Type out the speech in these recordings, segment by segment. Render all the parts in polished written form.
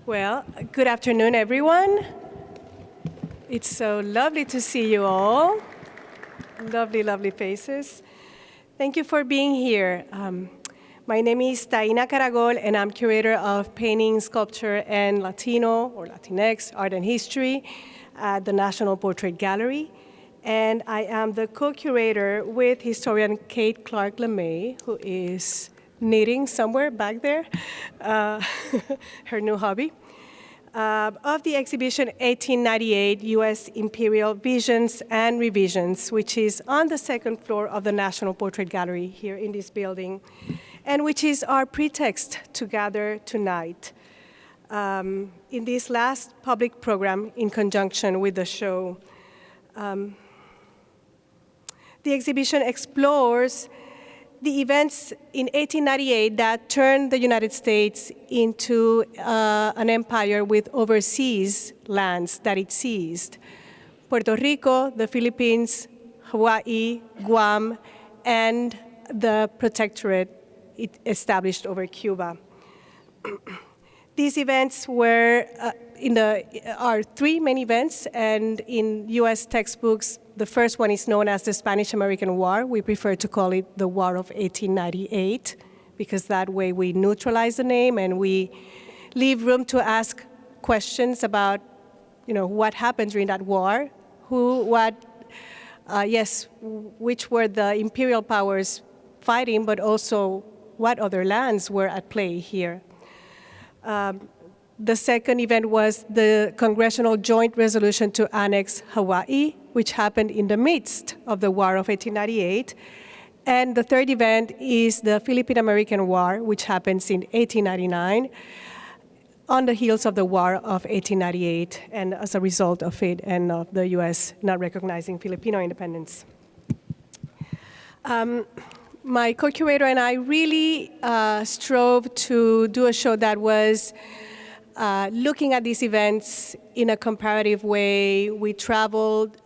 Well, good afternoon, everyone. It's so lovely to see you all. Lovely, lovely faces. Thank you for being here. My name is Taina Caragol, and I'm curator of painting, sculpture, and Latino or Latinx art and history at the National Portrait Gallery. And I am the co-curator with historian Kate Clark LeMay, who is knitting somewhere back there, her new hobby, of the exhibition 1898 U.S. Imperial Visions and Revisions, which is on the second floor of the National Portrait Gallery here in this building, and which is our pretext to gather tonight in this last public program in conjunction with the show. The exhibition explores the events in 1898 that turned the United States into an empire with overseas lands that it seized: Puerto Rico, the Philippines, Hawaii, Guam, and the protectorate it established over Cuba. These events were are three main events, and in U.S. textbooks, the first one is known as the Spanish-American War. We prefer to call it the War of 1898, because that way we neutralize the name and we leave room to ask questions about, what happened during that war, which were the imperial powers fighting, but also what other lands were at play here. The second event was the Congressional Joint Resolution to annex Hawaii, which happened in the midst of the War of 1898. And the third event is the Philippine-American War, which happens in 1899, on the heels of the War of 1898, and as a result of it and of the U.S. not recognizing Filipino independence. My co-curator and I really strove to do a show that was looking at these events in a comparative way. We traveled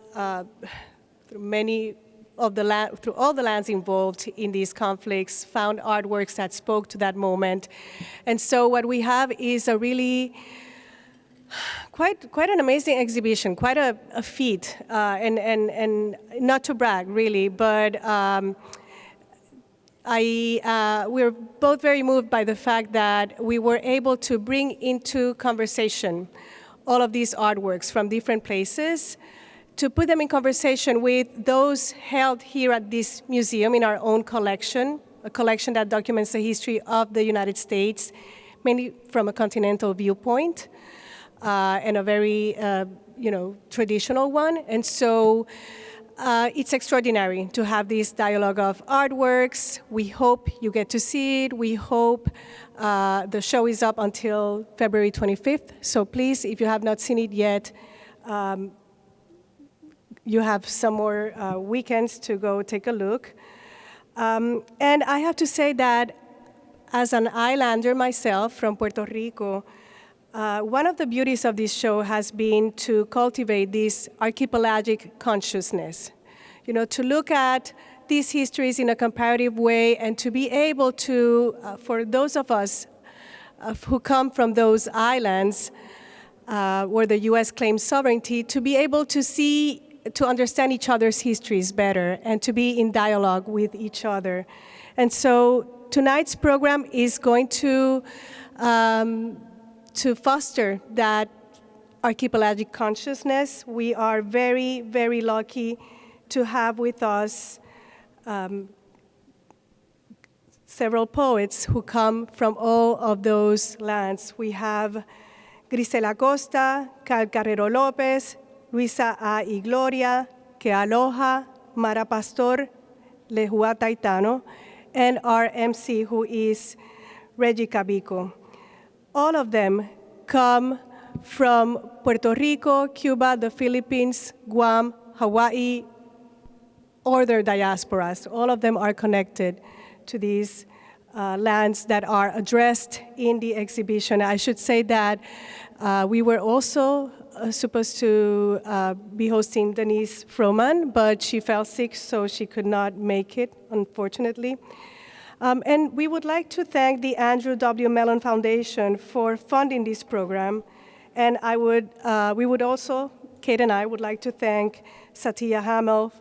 through through all the lands involved in these conflicts, found artworks that spoke to that moment. And so what we have is a really quite an amazing exhibition, quite a feat, and not to brag really, but we're both very moved by the fact that we were able to bring into conversation all of these artworks from different places, to put them in conversation with those held here at this museum in our own collection, a collection that documents the history of the United States, mainly from a continental viewpoint, and a very, traditional one. And so it's extraordinary to have this dialogue of artworks. We hope you get to see it. We hope the show is up until February 25th. So please, if you have not seen it yet, you have some more weekends to go take a look. And I have to say that as an islander myself from Puerto Rico, one of the beauties of this show has been to cultivate this archipelagic consciousness, to look at these histories in a comparative way and to be able to, for those of us who come from those islands where the U.S. claims sovereignty, to be able to understand each other's histories better and to be in dialogue with each other. And so tonight's program is going to foster that archipelagic consciousness. We are very, very lucky to have with us several poets who come from all of those lands. We have Grisela Costa, Cal Carrero Lopez, Luisa A. y Gloria, Que Aloha, Mara Pastor, Lehua Taitano, and our MC, who is Reggie Cabico. All of them come from Puerto Rico, Cuba, the Philippines, Guam, Hawaii, or their diasporas. All of them are connected to these lands that are addressed in the exhibition. I should say that we were also supposed to be hosting Denise Froman, but she fell sick, so she could not make it, unfortunately. And we would like to thank the Andrew W. Mellon Foundation for funding this program. And we would also, Kate and I would like to thank Satya Hamel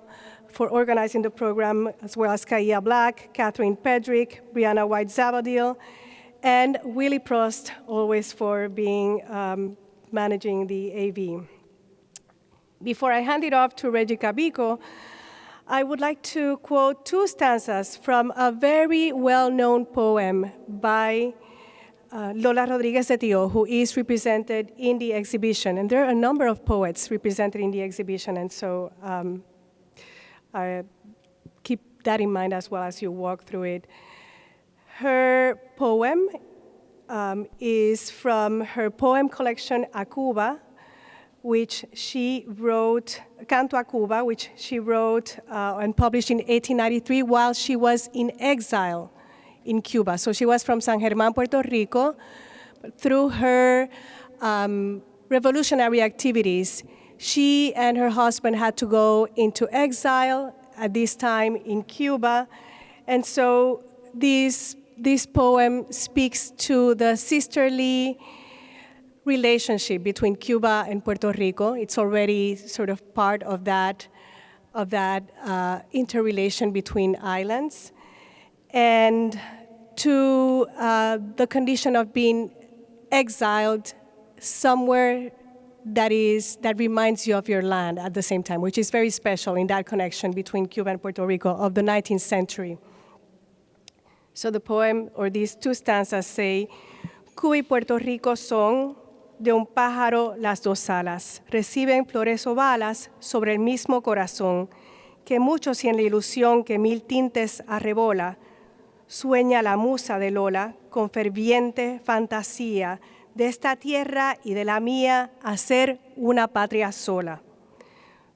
for organizing the program, as well as Kaya Black, Catherine Pedrick, Brianna White-Zabadil, and Willie Prost, always for being managing the AV. Before I hand it off to Reggie Cabico, I would like to quote two stanzas from a very well-known poem by Lola Rodriguez de Tio, who is represented in the exhibition. And there are a number of poets represented in the exhibition, and so I keep that in mind as well as you walk through it. Her poem is from her poem collection, A Cuba, which she wrote, Canto a Cuba, which she wrote and published in 1893 while she was in exile in Cuba. So she was from San Germán, Puerto Rico. Through her revolutionary activities, she and her husband had to go into exile at this time in Cuba. And so this poem speaks to the sisterly relationship between Cuba and Puerto Rico. It's already sort of part of that interrelation between islands. And to the condition of being exiled somewhere that reminds you of your land at the same time, which is very special in that connection between Cuba and Puerto Rico of the 19th century. So the poem, or these two stanzas say, Cuba y Puerto Rico son de un pájaro las dos alas, reciben flores o balas sobre el mismo corazón, que muchos y en la ilusión que mil tintes arrebola, sueña la musa de Lola con ferviente fantasía de esta tierra y de la mía hacer una patria sola.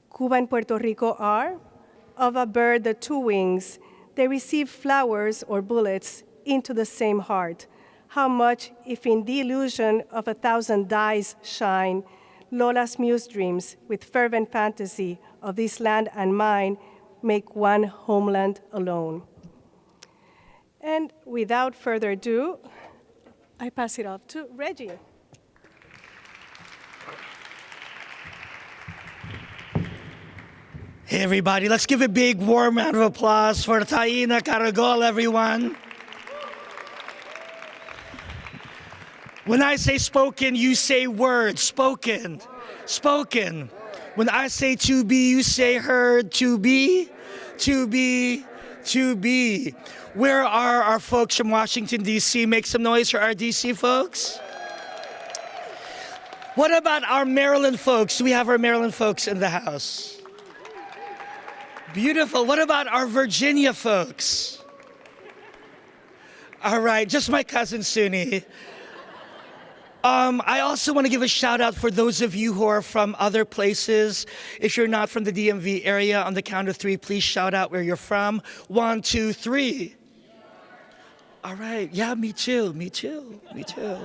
Cuba and Puerto Rico are of a bird the two wings, they receive flowers or bullets into the same heart. How much, if in the illusion of 1,000 dyes shine, Lola's muse dreams with fervent fantasy of this land and mine make one homeland alone. And without further ado, I pass it off to Reggie. Hey everybody, let's give a big warm round of applause for Taina Caragol, everyone. When I say spoken, you say words. Spoken. Spoken. When I say to be, you say heard. To be. To be. To be. Where are our folks from Washington, D.C.? Make some noise for our D.C. folks. What about our Maryland folks? Do we have our Maryland folks in the house? Beautiful. What about our Virginia folks? All right, just my cousin Suni. I also want to give a shout out for those of you who are from other places. If you're not from the DMV area, on the count of three, please shout out where you're from. 1, 2, 3. All right. Yeah, me too. Me too. Me too.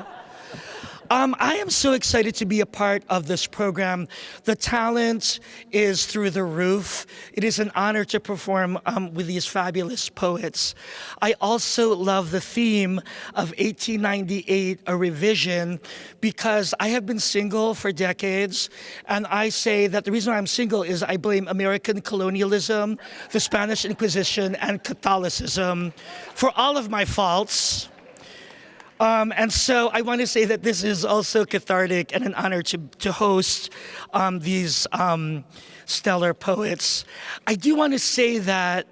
I am so excited to be a part of this program. The talent is through the roof. It is an honor to perform with these fabulous poets. I also love the theme of 1898, a revision, because I have been single for decades, and I say that the reason why I'm single is I blame American colonialism, the Spanish Inquisition, and Catholicism for all of my faults. And so I want to say that this is also cathartic and an honor to host these stellar poets. I do want to say that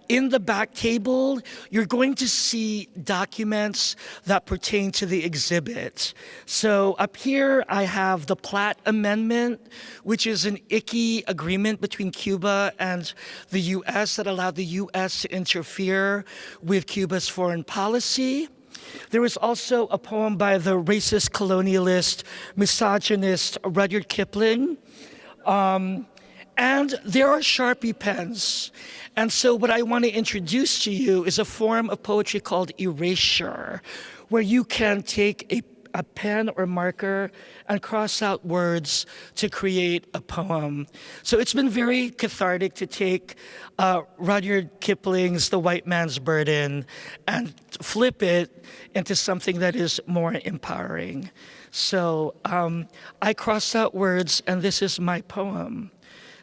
in the back table, you're going to see documents that pertain to the exhibit. So up here, I have the Platt Amendment, which is an icky agreement between Cuba and the U.S. that allowed the U.S. to interfere with Cuba's foreign policy. There was also a poem by the racist, colonialist, misogynist Rudyard Kipling. And there are Sharpie pens. And so what I want to introduce to you is a form of poetry called erasure, where you can take a pen or marker and cross out words to create a poem. So it's been very cathartic to take Rudyard Kipling's The White Man's Burden and flip it into something that is more empowering. So I crossed out words, and this is my poem.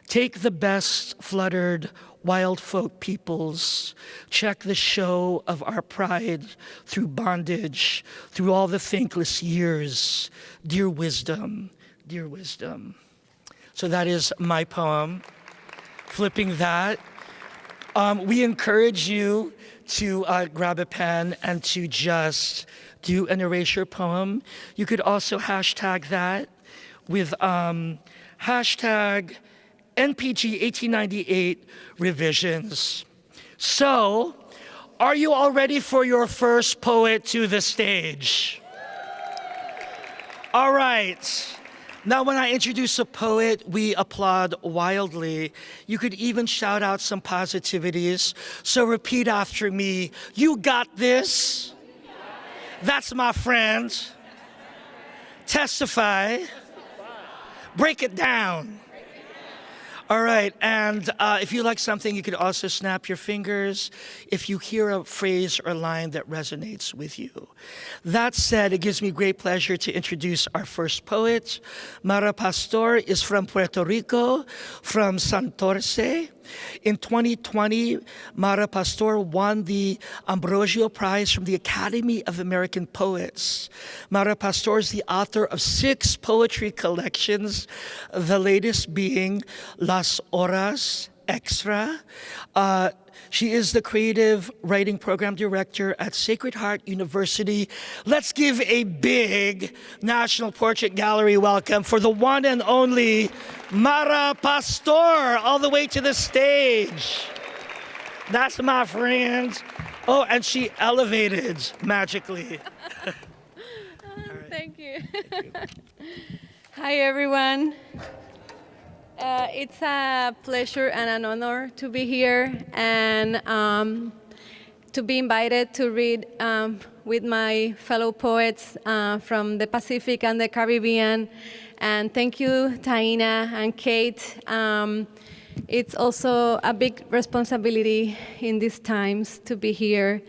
Take the best fluttered wild folk peoples, check the show of our pride through bondage, through all the thankless years. Dear wisdom, dear wisdom. So that is my poem. Flipping that. We encourage you to grab a pen and to just do an erasure poem. You could also hashtag that with hashtag NPG 1898 revisions. So, are you all ready for your first poet to the stage? All right. Now, when I introduce a poet, we applaud wildly. You could even shout out some positivities. So repeat after me. You got this. That's my friend. Testify. Break it down. All right, and if you like something, you could also snap your fingers if you hear a phrase or line that resonates with you. That said, it gives me great pleasure to introduce our first poet. Mara Pastor is from Puerto Rico, from Santurce. In 2020, Mara Pastor won the Ambrosio Prize from the Academy of American Poets. Mara Pastor is the author of 6 poetry collections, the latest being Las Horas Extra. She is the creative writing program director at Sacred Heart University. Let's give a big National Portrait Gallery welcome for the one and only Mara Pastor, all the way to the stage. That's my friend. Oh, and she elevated magically. Thank you. Hi, everyone. It's a pleasure and an honor to be here and to be invited to read with my fellow poets from the Pacific and the Caribbean. And thank you, Taina and Kate. It's also a big responsibility in these times to be here.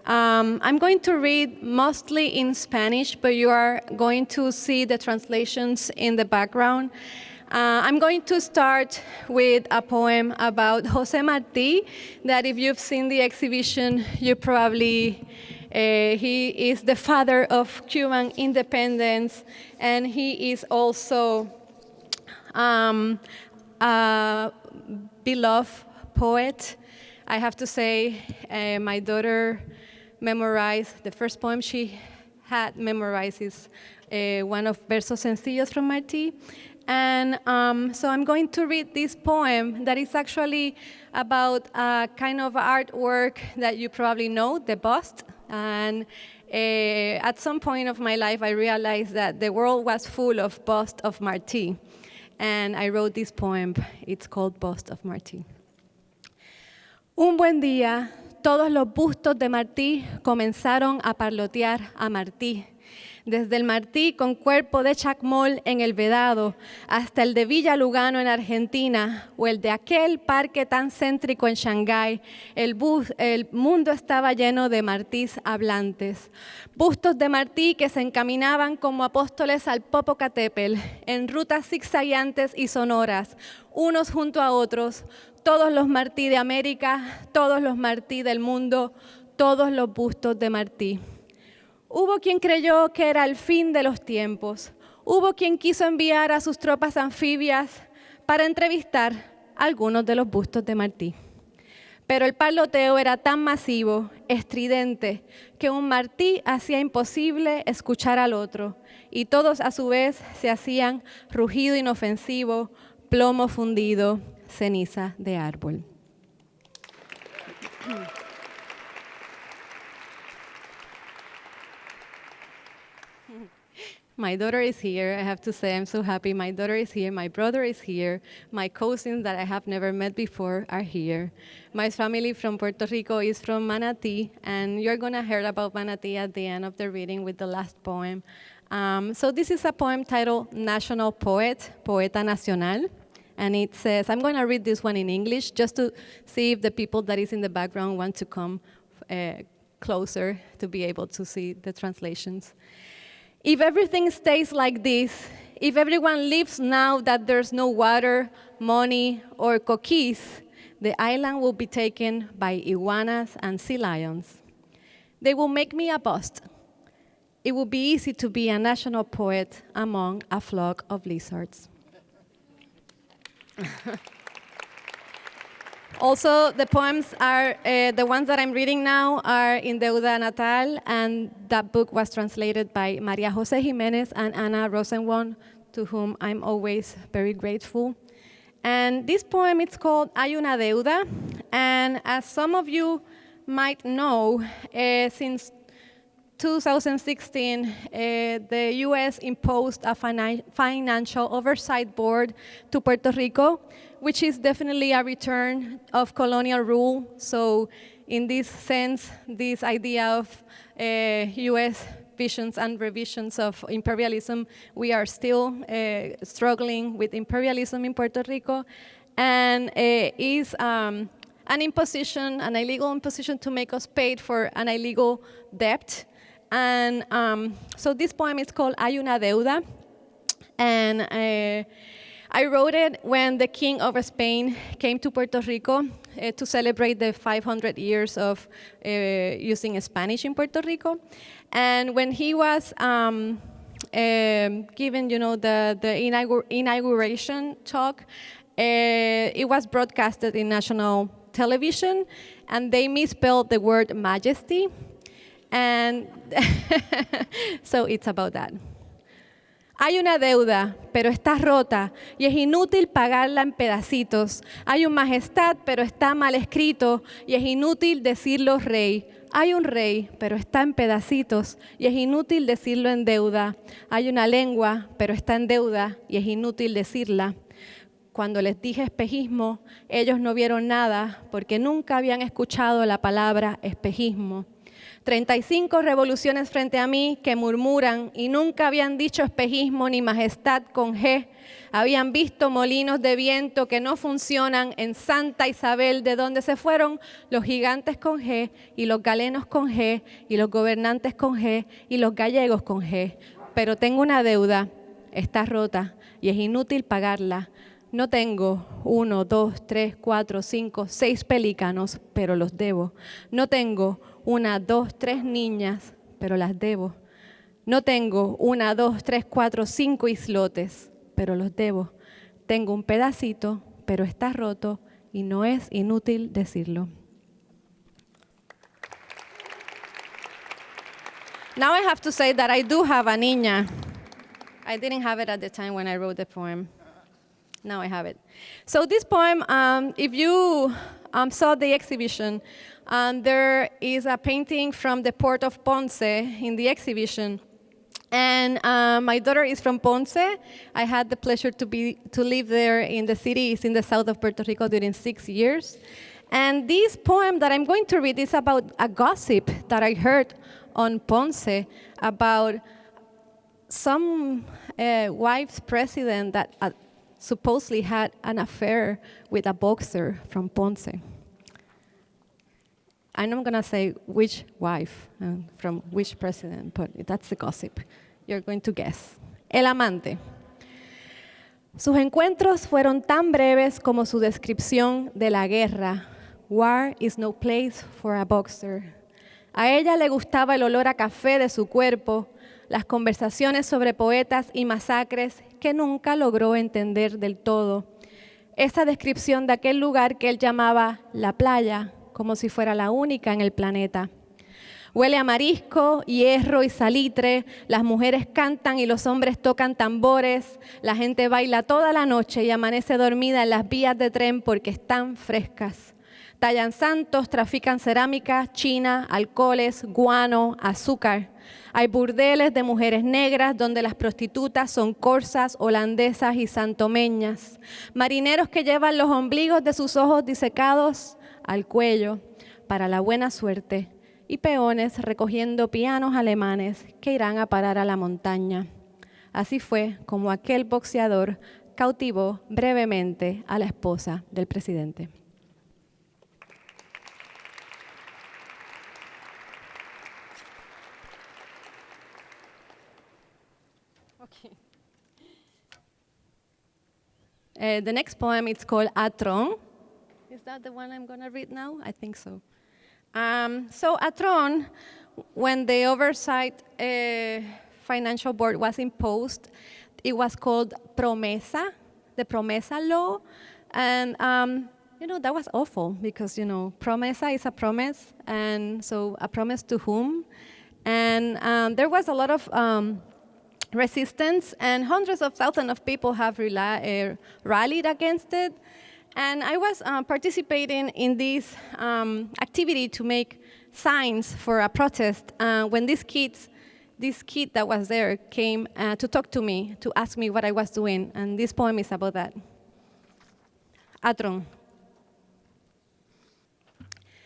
I'm going to read mostly in Spanish, but you are going to see the translations in the background. I'm going to start with a poem about José Martí, that if you've seen the exhibition, you probably, he is the father of Cuban independence, and he is also a beloved poet. I have to say, my daughter memorized, the first poem she had memorized is one of Versos Sencillos from Martí. And so I'm going to read this poem that is actually about a kind of artwork that you probably know, the bust. And at some point of my life, I realized that the world was full of busts of Martí. And I wrote this poem. It's called Bust of Martí. Un buen día, todos los bustos de Martí comenzaron a parlotear a Martí. Desde el Martí con cuerpo de chacmol en el Vedado hasta el de Villa Lugano en Argentina o el de aquel parque tan céntrico en Shanghái, el mundo estaba lleno de Martís hablantes. Bustos de Martí que se encaminaban como apóstoles al Popocatépetl en rutas zigzagueantes y sonoras, unos junto a otros, todos los Martí de América, todos los Martí del mundo, todos los bustos de Martí. Hubo quien creyó que era el fin de los tiempos. Hubo quien quiso enviar a sus tropas anfibias para entrevistar a algunos de los bustos de Martí. Pero el parloteo era tan masivo, estridente, que un Martí hacía imposible escuchar al otro, y todos a su vez se hacían rugido inofensivo, plomo fundido, ceniza de árbol. My daughter is here. I have to say I'm so happy. My daughter is here. My brother is here. My cousins that I have never met before are here. My family from Puerto Rico is from Manatí, and you're going to hear about Manatí at the end of the reading with the last poem. So this is a poem titled National Poet, Poeta Nacional. And it says, I'm going to read this one in English just to see if the people that is in the background want to come closer to be able to see the translations. If everything stays like this, if everyone leaves now that there's no water, money, or coquis, the island will be taken by iguanas and sea lions. They will make me a bust. It will be easy to be a national poet among a flock of lizards. Also, the poems are, the ones that I'm reading now are in Deuda Natal, and that book was translated by Maria Jose Jimenez and Ana Rosenwald, to whom I'm always very grateful. And this poem, it's called Hay una deuda, and as some of you might know, since 2016, the U.S. imposed a financial oversight board to Puerto Rico, which is definitely a return of colonial rule. So in this sense, this idea of U.S. visions and revisions of imperialism, we are still struggling with imperialism in Puerto Rico, and is an imposition, an illegal imposition to make us pay for an illegal debt. And so this poem is called Hay una deuda, and I wrote it when the King of Spain came to Puerto Rico to celebrate the 500 years of using Spanish in Puerto Rico. And when he was given, the inauguration talk, it was broadcasted in national television, and they misspelled the word majesty. And so it's about that. Hay una deuda, pero está rota y es inútil pagarla en pedacitos. Hay un majestad, pero está mal escrito y es inútil decirlo rey. Hay un rey, pero está en pedacitos y es inútil decirlo en deuda. Hay una lengua, pero está en deuda y es inútil decirla. Cuando les dije espejismo, ellos no vieron nada porque nunca habían escuchado la palabra espejismo. 35 revoluciones frente a mí que murmuran y nunca habían dicho espejismo ni majestad con G. Habían visto molinos de viento que no funcionan en Santa Isabel, de donde se fueron los gigantes con G y los galenos con G y los gobernantes con G y los gallegos con G. Pero tengo una deuda, está rota y es inútil pagarla. No tengo 1, 2, 3, 4, 5, 6 pelícanos, pero los debo. No tengo 1, 2, 3 niñas, pero las debo. No tengo 1, 2, 3, 4, 5 islotes, pero los debo. Tengo un pedacito, pero está roto y no es inútil decirlo. Now I have to say that I do have a niña. I didn't have it at the time when I wrote the poem. Now I have it. So this poem, if you saw the exhibition, there is a painting from the port of Ponce in the exhibition. And my daughter is from Ponce. I had the pleasure to live there in the city. It's in the south of Puerto Rico during 6 years. And this poem that I'm going to read is about a gossip that I heard on Ponce about some wife's president that supposedly had an affair with a boxer from Ponce. I'm not going to say which wife from which president, but that's the gossip. You're going to guess. El amante. Sus encuentros fueron tan breves como su descripción de la guerra. War is no place for a boxer. A ella le gustaba el olor a café de su cuerpo, las conversaciones sobre poetas y masacres que nunca logró entender del todo. Esa descripción de aquel lugar que él llamaba la playa, como si fuera la única en el planeta. Huele a marisco, hierro y salitre, las mujeres cantan y los hombres tocan tambores, la gente baila toda la noche y amanece dormida en las vías de tren porque están frescas. Tallan santos, trafican cerámica, china, alcoholes, guano, azúcar. Hay burdeles de mujeres negras donde las prostitutas son corsas, holandesas y santomeñas. Marineros que llevan los ombligos de sus ojos disecados al cuello para la buena suerte y peones recogiendo pianos alemanes que irán a parar a la montaña. Así fue como aquel boxeador cautivó brevemente a la esposa del presidente. Okay. The next poem is called Atron. Is that the one I'm going to read now? I think so. So Atron, when the oversight financial board was imposed, it was called Promesa, the Promesa law. And, that was awful because, Promesa is a promise. And so a promise to whom? And there was a lot of resistance, and hundreds of thousands of people have rallied against it. And I was participating in this activity to make signs for a protest when this kid that was there came to talk to me, to ask me what I was doing. And this poem is about that. Atron.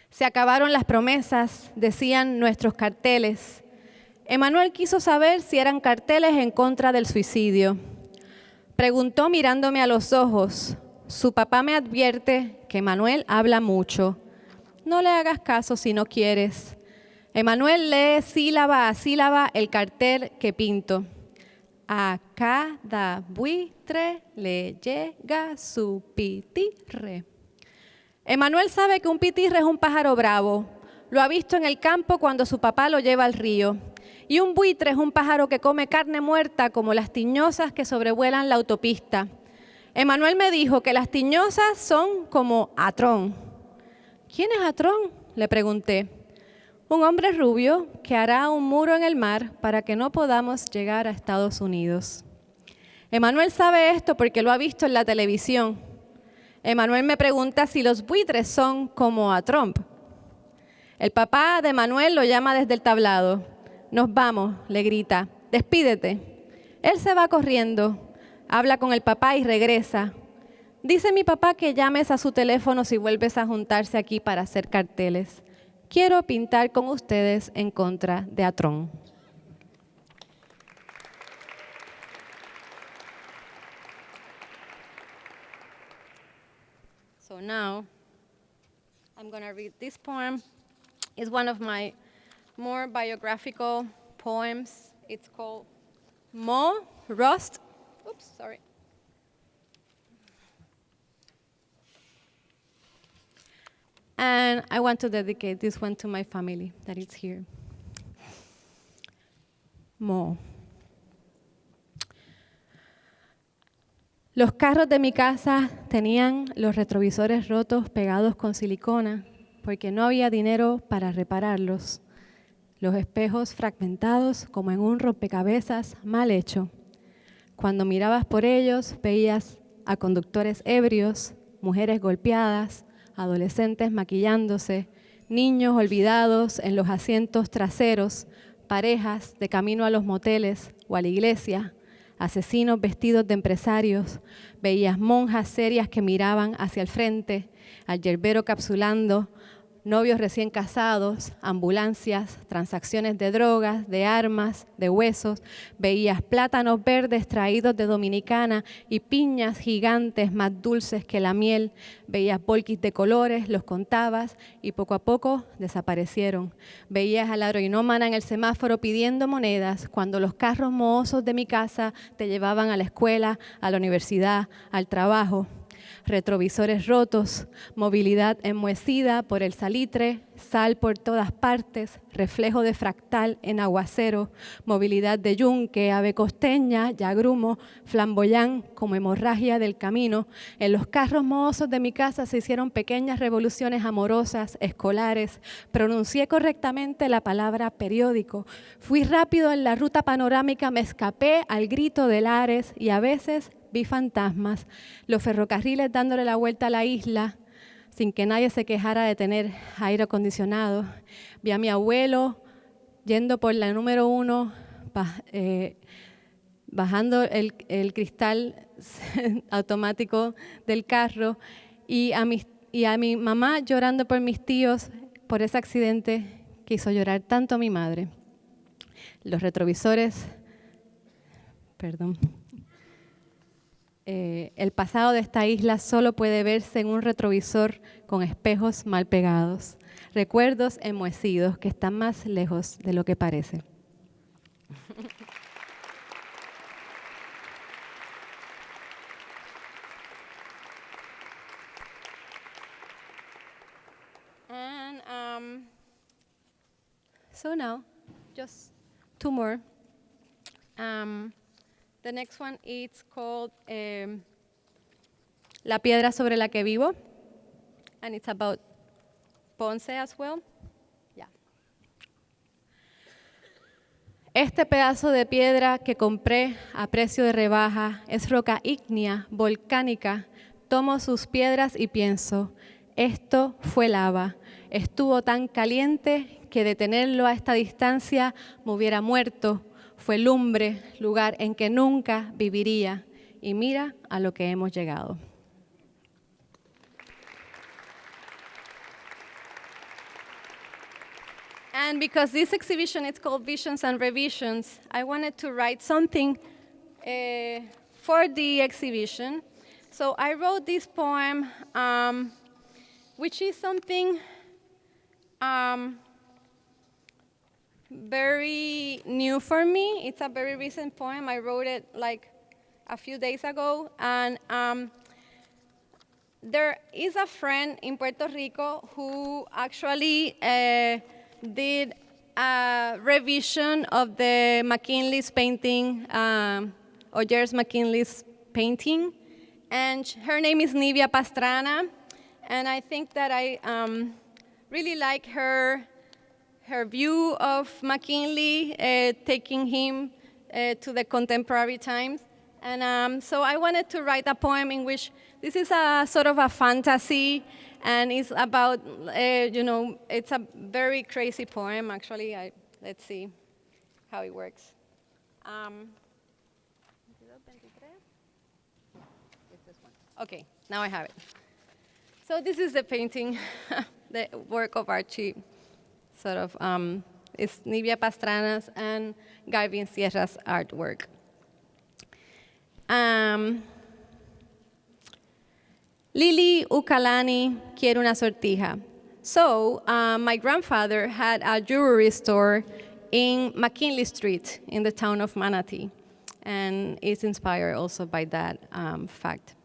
Se acabaron las promesas, decían nuestros carteles. Emanuel quiso saber si eran carteles en contra del suicidio. Preguntó mirándome a los ojos. Su papá me advierte que Emanuel habla mucho. No le hagas caso si no quieres. Emanuel lee sílaba a sílaba el cartel que pinto. A cada buitre le llega su pitirre. Emanuel sabe que un pitirre es un pájaro bravo. Lo ha visto en el campo cuando su papá lo lleva al río. Y un buitre es un pájaro que come carne muerta como las tiñosas que sobrevuelan la autopista. Emanuel me dijo que las tiñosas son como Atrón. ¿Quién es Atrón?, le pregunté. Un hombre rubio que hará un muro en el mar para que no podamos llegar a Estados Unidos. Emanuel sabe esto porque lo ha visto en la televisión. Emanuel me pregunta si los buitres son como a Trump. El papá de Emanuel lo llama desde el tablado. Nos vamos, le grita. Despídete. Él se va corriendo, habla con el papá y regresa. Dice mi papá que llames a su teléfono si vuelves a juntarse aquí para hacer carteles. Quiero pintar con ustedes en contra de Atrón. So now, I'm going to read this poem. It's one of my more biographical poems. It's called Mo Rust. Oops, sorry. And I want to dedicate this one to my family that is here. Mo. Los carros de mi casa tenían los retrovisores rotos pegados con silicona porque no había dinero para repararlos. Los espejos fragmentados como en un rompecabezas mal hecho. Cuando mirabas por ellos, veías a conductores ebrios, mujeres golpeadas, adolescentes maquillándose, niños olvidados en los asientos traseros, parejas de camino a los moteles o a la iglesia, asesinos vestidos de empresarios, veías monjas serias que miraban hacia el frente, al yerbero capsulando, novios recién casados, ambulancias, transacciones de drogas, de armas, de huesos, veías plátanos verdes traídos de Dominicana y piñas gigantes más dulces que la miel, veías volquis de colores, los contabas y poco a poco desaparecieron. Veías a la heroinómana en el semáforo pidiendo monedas cuando los carros mohosos de mi casa te llevaban a la escuela, a la universidad, al trabajo. Retrovisores rotos, movilidad enmohecida por el salitre, sal por todas partes, reflejo de fractal en aguacero, movilidad de yunque, ave costeña, yagrumo, flamboyán como hemorragia del camino. En los carros mohosos de mi casa se hicieron pequeñas revoluciones amorosas, escolares. Pronuncié correctamente la palabra periódico. Fui rápido en la ruta panorámica, me escapé al grito de Lares y a veces vi fantasmas, los ferrocarriles dándole la vuelta a la isla sin que nadie se quejara de tener aire acondicionado. Vi a mi abuelo yendo por la número 1, bajando el cristal automático del carro y a mi mamá llorando por mis tíos por ese accidente que hizo llorar tanto a mi madre. Los retrovisores, perdón. El pasado de esta isla solo puede verse en un retrovisor con espejos mal pegados. Recuerdos enmohecidos que están más lejos de lo que parece. And so now, just two more. The next one is called La piedra sobre la que vivo, and it's about Ponce as well. Yeah. Este pedazo de piedra que compré a precio de rebaja es roca ígnea, volcánica. Tomo sus piedras y pienso, esto fue lava. Estuvo tan caliente que detenerlo a esta distancia me hubiera muerto. Fue lumbre, lugar en que nunca viviría. Y mira a lo que hemos llegado. And because this exhibition is called Visions and Revisions, I wanted to write something for the exhibition. So I wrote this poem, which is something very new for me. It's a very recent poem. I wrote it like a few days ago. And there is a friend in Puerto Rico who actually did a revision of the McKinley's painting, or Jairus McKinley's painting. And her name is Nivia Pastrana. And I think that I really like her view of McKinley, taking him to the contemporary times. And so I wanted to write a poem in which this is a sort of a fantasy, and it's about, it's a very crazy poem, actually. Let's see how it works. Okay, now I have it. So this is the painting, the work of Archie, sort of, it's Nivia Pastrana's and Garvin Sierra's artwork. Lily Ukalani quiere una sortija. So my grandfather had a jewelry store in McKinley Street in the town of Manatee, and it's inspired also by that fact.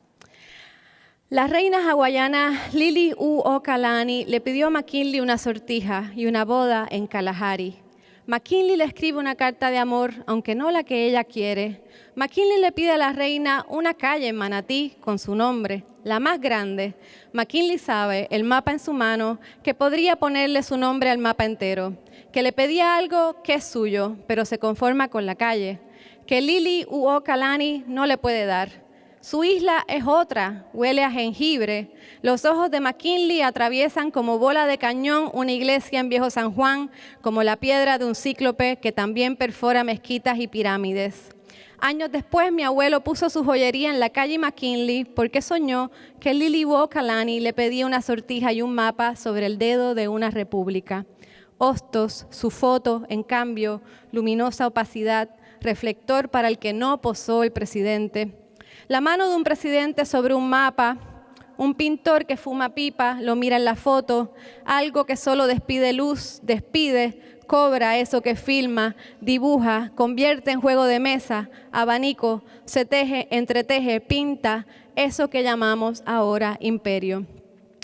La reina hawaiana Lili Uokalani le pidió a McKinley una sortija y una boda en Kalahari. McKinley le escribe una carta de amor, aunque no la que ella quiere. McKinley le pide a la reina una calle en Manatí con su nombre, la más grande. McKinley sabe, el mapa en su mano, que podría ponerle su nombre al mapa entero, que le pedía algo que es suyo, pero se conforma con la calle, que Lili Uokalani no le puede dar. Su isla es otra, huele a jengibre. Los ojos de McKinley atraviesan como bola de cañón una iglesia en Viejo San Juan, como la piedra de un cíclope que también perfora mezquitas y pirámides. Años después, mi abuelo puso su joyería en la calle McKinley porque soñó que Lili Uokalani le pedía una sortija y un mapa sobre el dedo de una república. Hostos, su foto, en cambio, luminosa opacidad, reflector para el que no posó el presidente. La mano de un presidente sobre un mapa, un pintor que fuma pipa, lo mira en la foto, algo que solo despide luz, despide, cobra eso que filma, dibuja, convierte en juego de mesa, abanico, se teje, entreteje, pinta, eso que llamamos ahora imperio.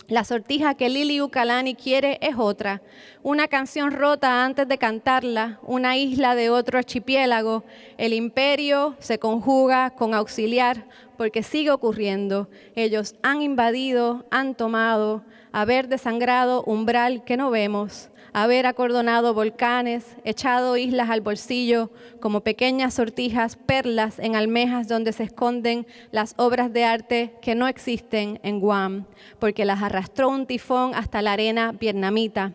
La sortija que Lili Ukalani quiere es otra, una canción rota antes de cantarla, una isla de otro archipiélago. El imperio se conjuga con auxiliar porque sigue ocurriendo. Ellos han invadido, han tomado, haber desangrado umbral que no vemos, haber acordonado volcanes, echado islas al bolsillo como pequeñas sortijas, perlas en almejas donde se esconden las obras de arte que no existen en Guam, porque las arrastró un tifón hasta la arena vietnamita.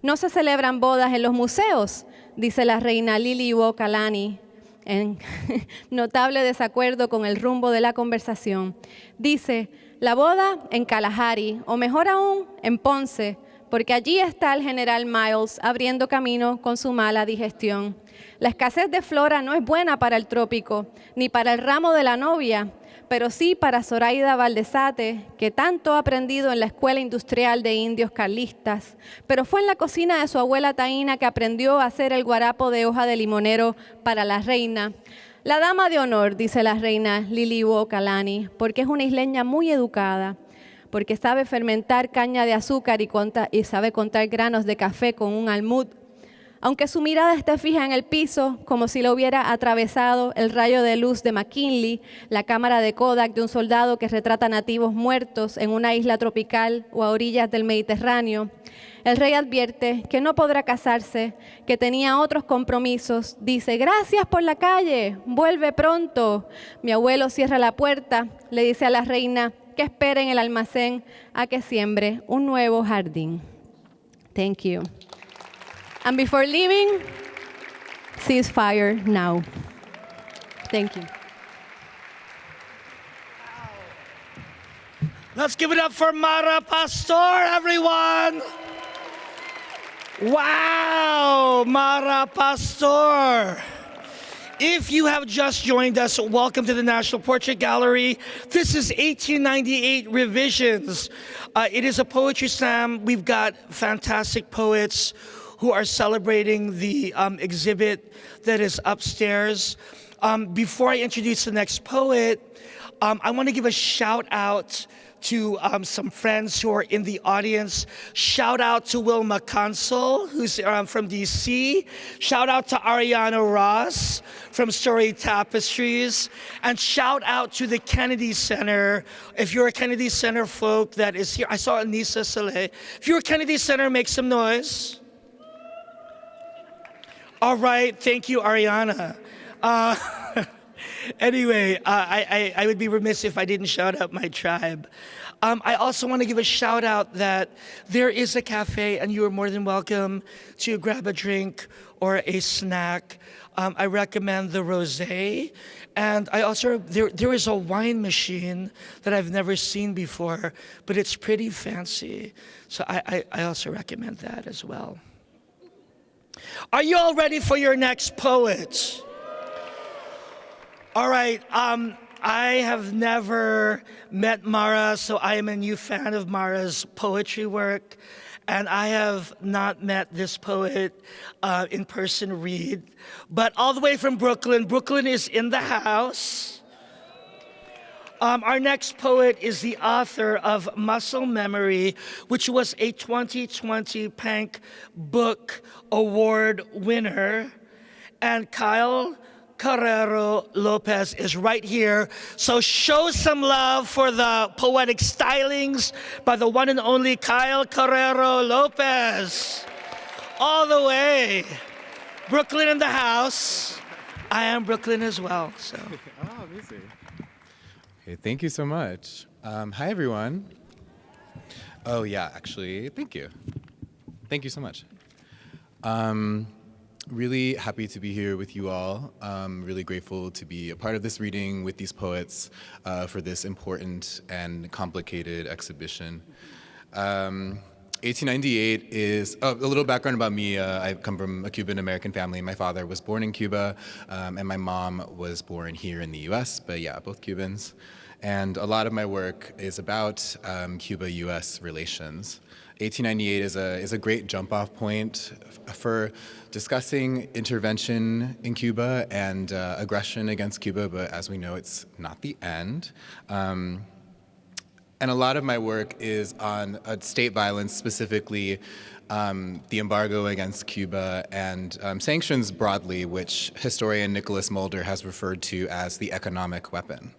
No se celebran bodas en los museos, dice la reina Lili Uokalani, en notable desacuerdo con el rumbo de la conversación. Dice, la boda en Kalahari, o mejor aún, en Ponce, porque allí está el general Miles abriendo camino con su mala digestión. La escasez de flora no es buena para el trópico, ni para el ramo de la novia, pero sí para Zoraida Valdezate, que tanto ha aprendido en la Escuela Industrial de Indios Carlistas, pero fue en la cocina de su abuela Taína que aprendió a hacer el guarapo de hoja de limonero para la reina. La dama de honor, dice la reina Liliuo Kalani, porque es una isleña muy educada, porque sabe fermentar caña de azúcar y sabe contar granos de café con un almud. Aunque su mirada esté fija en el piso, como si lo hubiera atravesado el rayo de luz de McKinley, la cámara de Kodak de un soldado que retrata nativos muertos en una isla tropical o a orillas del Mediterráneo, el rey advierte que no podrá casarse, que tenía otros compromisos. Dice, gracias por la calle, vuelve pronto. Mi abuelo cierra la puerta, le dice a la reina que espere en el almacén a que siembre un nuevo jardín. Thank you. And before leaving, ceasefire now. Thank you. Let's give it up for Mara Pastor, everyone. Wow, Mara Pastor. If you have just joined us, welcome to the National Portrait Gallery. This is 1898 Revisions. It is a poetry slam. We've got fantastic poets who are celebrating the exhibit that is upstairs. Before I introduce the next poet, I want to give a shout out to some friends who are in the audience. Shout out to Wilma Consul, who's from DC. Shout out to Ariana Ross from Story Tapestries. And shout out to the Kennedy Center. If you're a Kennedy Center folk that is here, I saw Anissa Saleh. If you're a Kennedy Center, make some noise. All right, thank you, Ariana. Anyway, I would be remiss if I didn't shout out my tribe. I also want to give a shout out that there is a cafe and you are more than welcome to grab a drink or a snack. I recommend the rosé. And I also, there is a wine machine that I've never seen before, but it's pretty fancy. So I also recommend that as well. Are you all ready for your next poet? All right, I have never met Mara, so I am a new fan of Mara's poetry work. And I have not met this poet in person, Reed, but all the way from Brooklyn. Brooklyn is in the house. Our next poet is the author of Muscle Memory, which was a 2020 Pank Book Award winner. And Kyle Carrero Lopez is right here. So show some love for the poetic stylings by the one and only Kyle Carrero Lopez. All the way. Brooklyn in the house. I am Brooklyn as well, so. Oh, amazing. Okay, thank you so much. Hi, everyone. Oh, yeah, actually, thank you. Thank you so much. Really happy to be here with you all. Really grateful to be a part of this reading with these poets for this important and complicated exhibition. 1898 is, a little background about me. I come from a Cuban-American family. My father was born in Cuba, and my mom was born here in the US, but yeah, both Cubans. And a lot of my work is about Cuba-US relations. 1898 is a great jump-off point for discussing intervention in Cuba and aggression against Cuba, but as we know, it's not the end. And a lot of my work is on state violence, specifically the embargo against Cuba and sanctions broadly, which historian Nicholas Mulder has referred to as the economic weapon.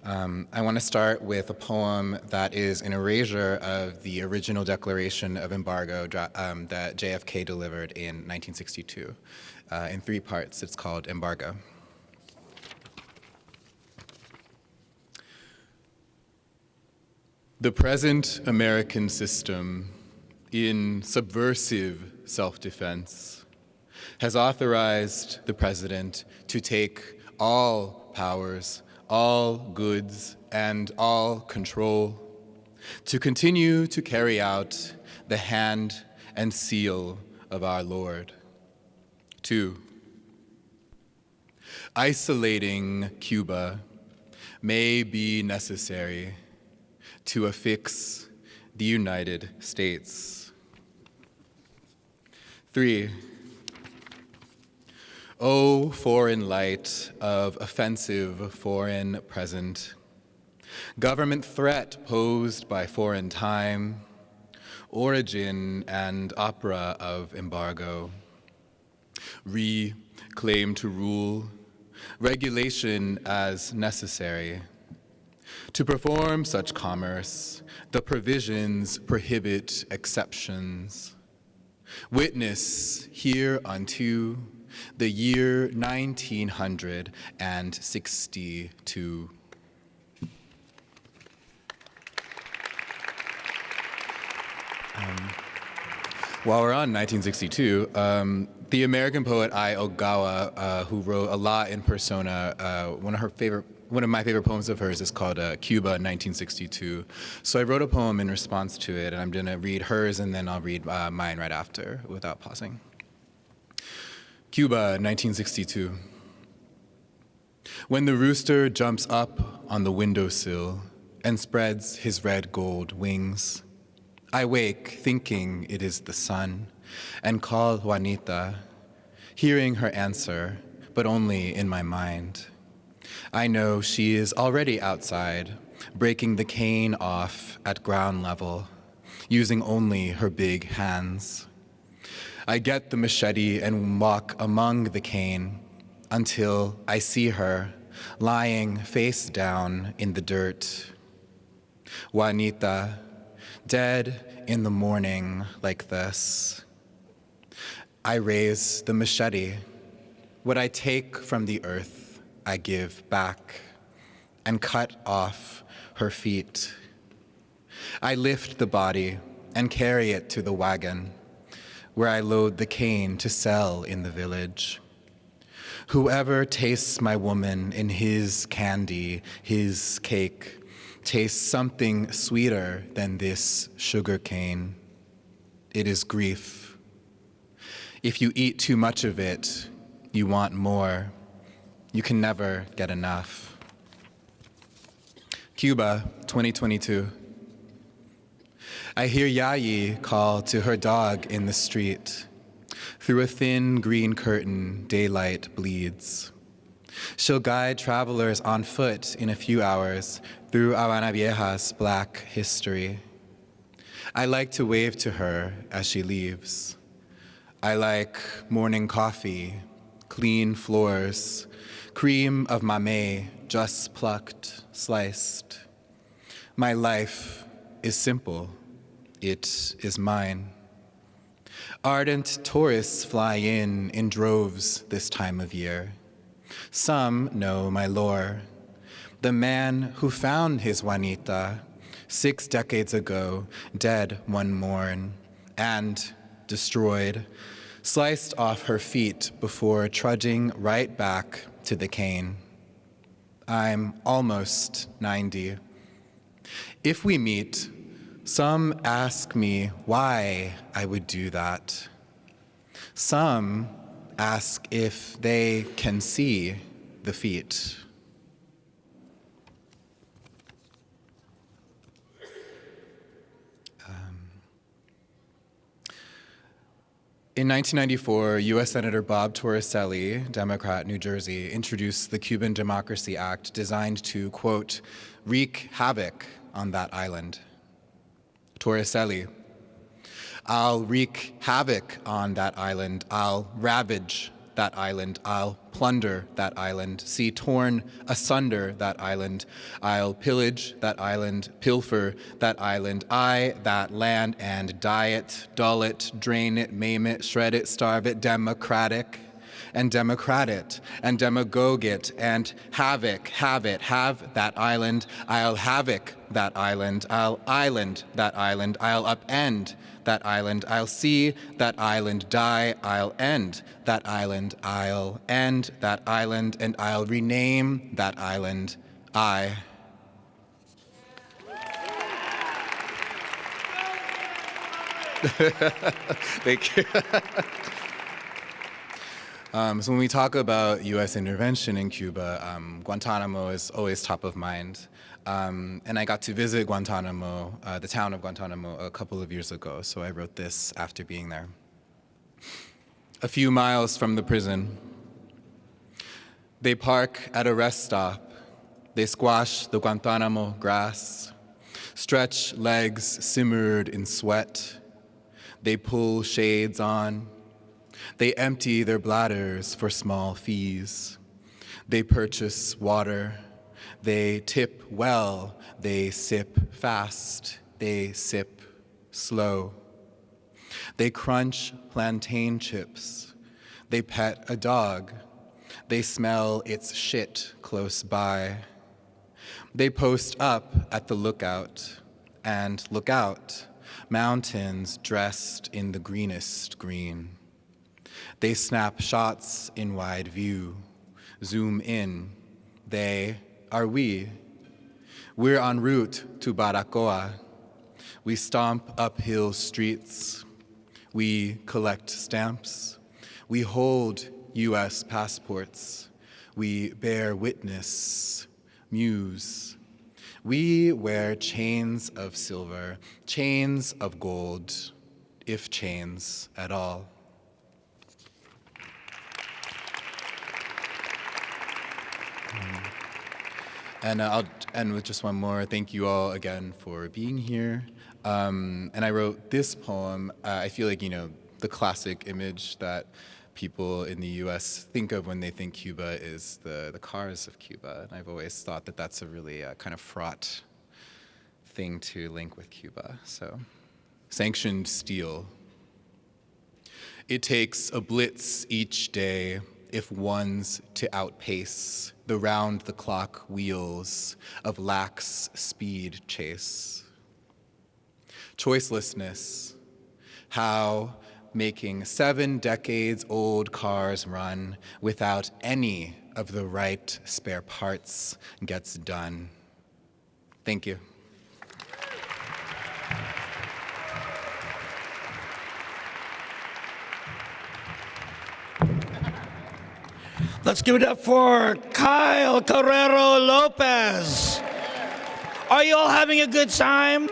I want to start with a poem that is an erasure of the original declaration of embargo that JFK delivered in 1962 in 3 parts. It's called Embargo. The present American system, in subversive self-defense, has authorized the president to take all powers, all goods, and all control, to continue to carry out the hand and seal of our Lord. 2. Isolating Cuba may be necessary to affix the United States. 3. O foreign light of offensive foreign present, government threat posed by foreign time, origin and opera of embargo, reclaim to rule, regulation as necessary. To perform such commerce, the provisions prohibit exceptions. Witness hereunto the year 1962. While we're on 1962, the American poet Ai Ogawa, who wrote a lot in persona, one of my favorite poems of hers is called Cuba 1962. So I wrote a poem in response to it, and I'm going to read hers, and then I'll read mine right after without pausing. Cuba 1962. When the rooster jumps up on the windowsill and spreads his red gold wings, I wake thinking it is the sun and call Juanita, hearing her answer, but only in my mind. I know she is already outside, breaking the cane off at ground level, using only her big hands. I get the machete and walk among the cane until I see her lying face down in the dirt. Juanita, dead in the morning like this. I raise the machete. What I take from the earth, I give back and cut off her feet. I lift the body and carry it to the wagon, where I load the cane to sell in the village. Whoever tastes my woman in his candy, his cake, tastes something sweeter than this sugar cane. It is grief. If you eat too much of it, you want more. You can never get enough. Cuba, 2022. I hear Yayi call to her dog in the street. Through a thin green curtain, daylight bleeds. She'll guide travelers on foot in a few hours through Habana Vieja's Black history. I like to wave to her as she leaves. I like morning coffee, clean floors, cream of mamey just plucked, sliced. My life is simple. It is mine. Ardent tourists fly in droves this time of year. Some know my lore. The man who found his Juanita 6 decades ago, dead one morn, and destroyed, sliced off her feet before trudging right back to the cane. I'm almost 90. If we meet, some ask me why I would do that. Some ask if they can see the feet. In 1994, U.S. Senator Bob Torricelli, Democrat, New Jersey, introduced the Cuban Democracy Act designed to, quote, wreak havoc on that island. Torricelli, I'll wreak havoc on that island. I'll ravage that island. I'll plunder that island. See torn asunder that island. I'll pillage that island, pilfer that island. That land, and diet, dull it, drain it, maim it, shred it, starve it, democratic and democrat it, and demagogue it, and have that island. I'll havoc that island. I'll island that island. I'll upend that island. I'll see that island die. I'll end that island. I'll end that island, and I'll rename that island I. Thank you. So when we talk about U.S. intervention in Cuba, Guantanamo is always top of mind. And I got to visit Guantanamo, the town of Guantanamo, a couple of years ago, so I wrote this after being there. A few miles from the prison, they park at a rest stop. They squash the Guantanamo grass, stretch legs simmered in sweat. They pull shades on. They empty their bladders for small fees. They purchase water. They tip well. They sip fast. They sip slow. They crunch plantain chips. They pet a dog. They smell its shit close by. They post up at the lookout and look out, mountains dressed in the greenest green. They snap shots in wide view, zoom in. They are we. We're en route to Baracoa. We stomp uphill streets. We collect stamps. We hold U.S. passports. We bear witness, muse. We wear chains of silver, chains of gold, if chains at all. And I'll end with just one more. Thank you all again for being here. And I wrote this poem. I feel like, the classic image that people in the U.S. think of when they think Cuba is the cars of Cuba. And I've always thought that that's a really kind of fraught thing to link with Cuba. So, sanctioned steel. It takes a blitz each day if one's to outpace the round-the-clock wheels of lax speed chase. Choicelessness, how making 7 decades-old cars run without any of the right spare parts gets done. Thank you. Let's give it up for Kyle Carrero Lopez. Are you all having a good time?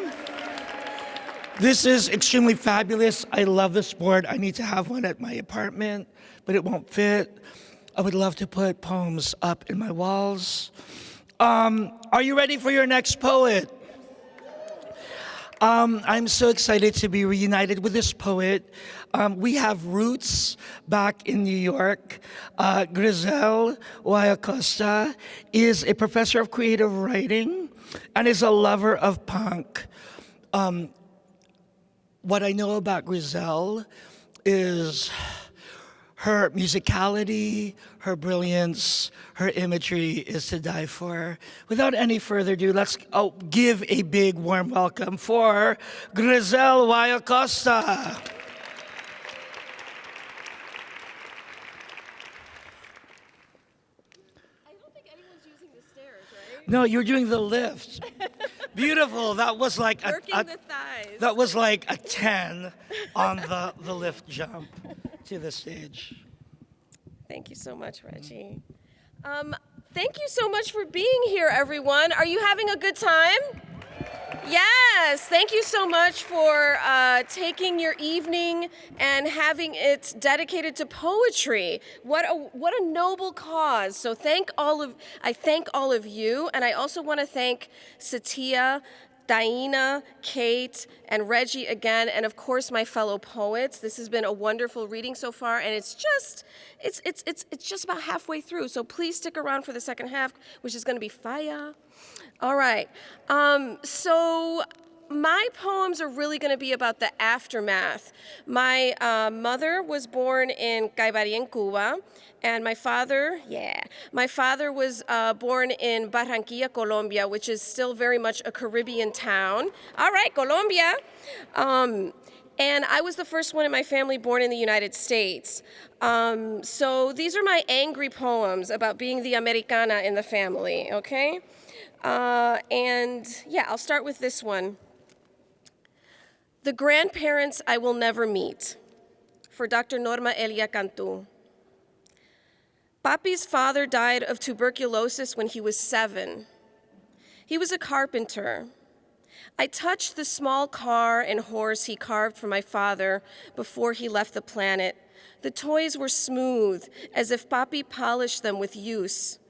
This is extremely fabulous. I love this board. I need to have one at my apartment, but it won't fit. I would love to put poems up in my walls. Are you ready for your next poet? I'm so excited to be reunited with this poet. We have roots back in New York. Grizel Guayacosta is a professor of creative writing and is a lover of punk. What I know about Grizel is her musicality, her brilliance, her imagery is to die for. Without any further ado, let's give a big warm welcome for Grizel Guayacosta. I don't think anyone's using the stairs, right? No, you're doing the lift. Beautiful. That was like Working the thighs. That was like a 10 on the lift jump to the stage. Thank you so much, Reggie. Thank you so much for being here, everyone. Are you having a good time? Yes, thank you so much for taking your evening and having it dedicated to poetry. What a noble cause. So I thank all of you, and I also want to thank Satya, Diana, Kate, and Reggie again, and of course my fellow poets. This has been a wonderful reading so far, and it's just about halfway through. So please stick around for the second half, which is going to be fire. All right. So my poems are really going to be about the aftermath. My mother was born in Caibarien, Cuba, and my father was born in Barranquilla, Colombia, which is still very much a Caribbean town. All right, Colombia. And I was the first one in my family born in the United States. So these are my angry poems about being the Americana in the family, okay? And yeah, I'll start with this one. The grandparents I will never meet, for Dr. Norma Elia Cantu. Papi's father died of tuberculosis when he was 7. He was a carpenter. I touched the small car and horse he carved for my father before he left the planet. The toys were smooth, as if Papi polished them with use.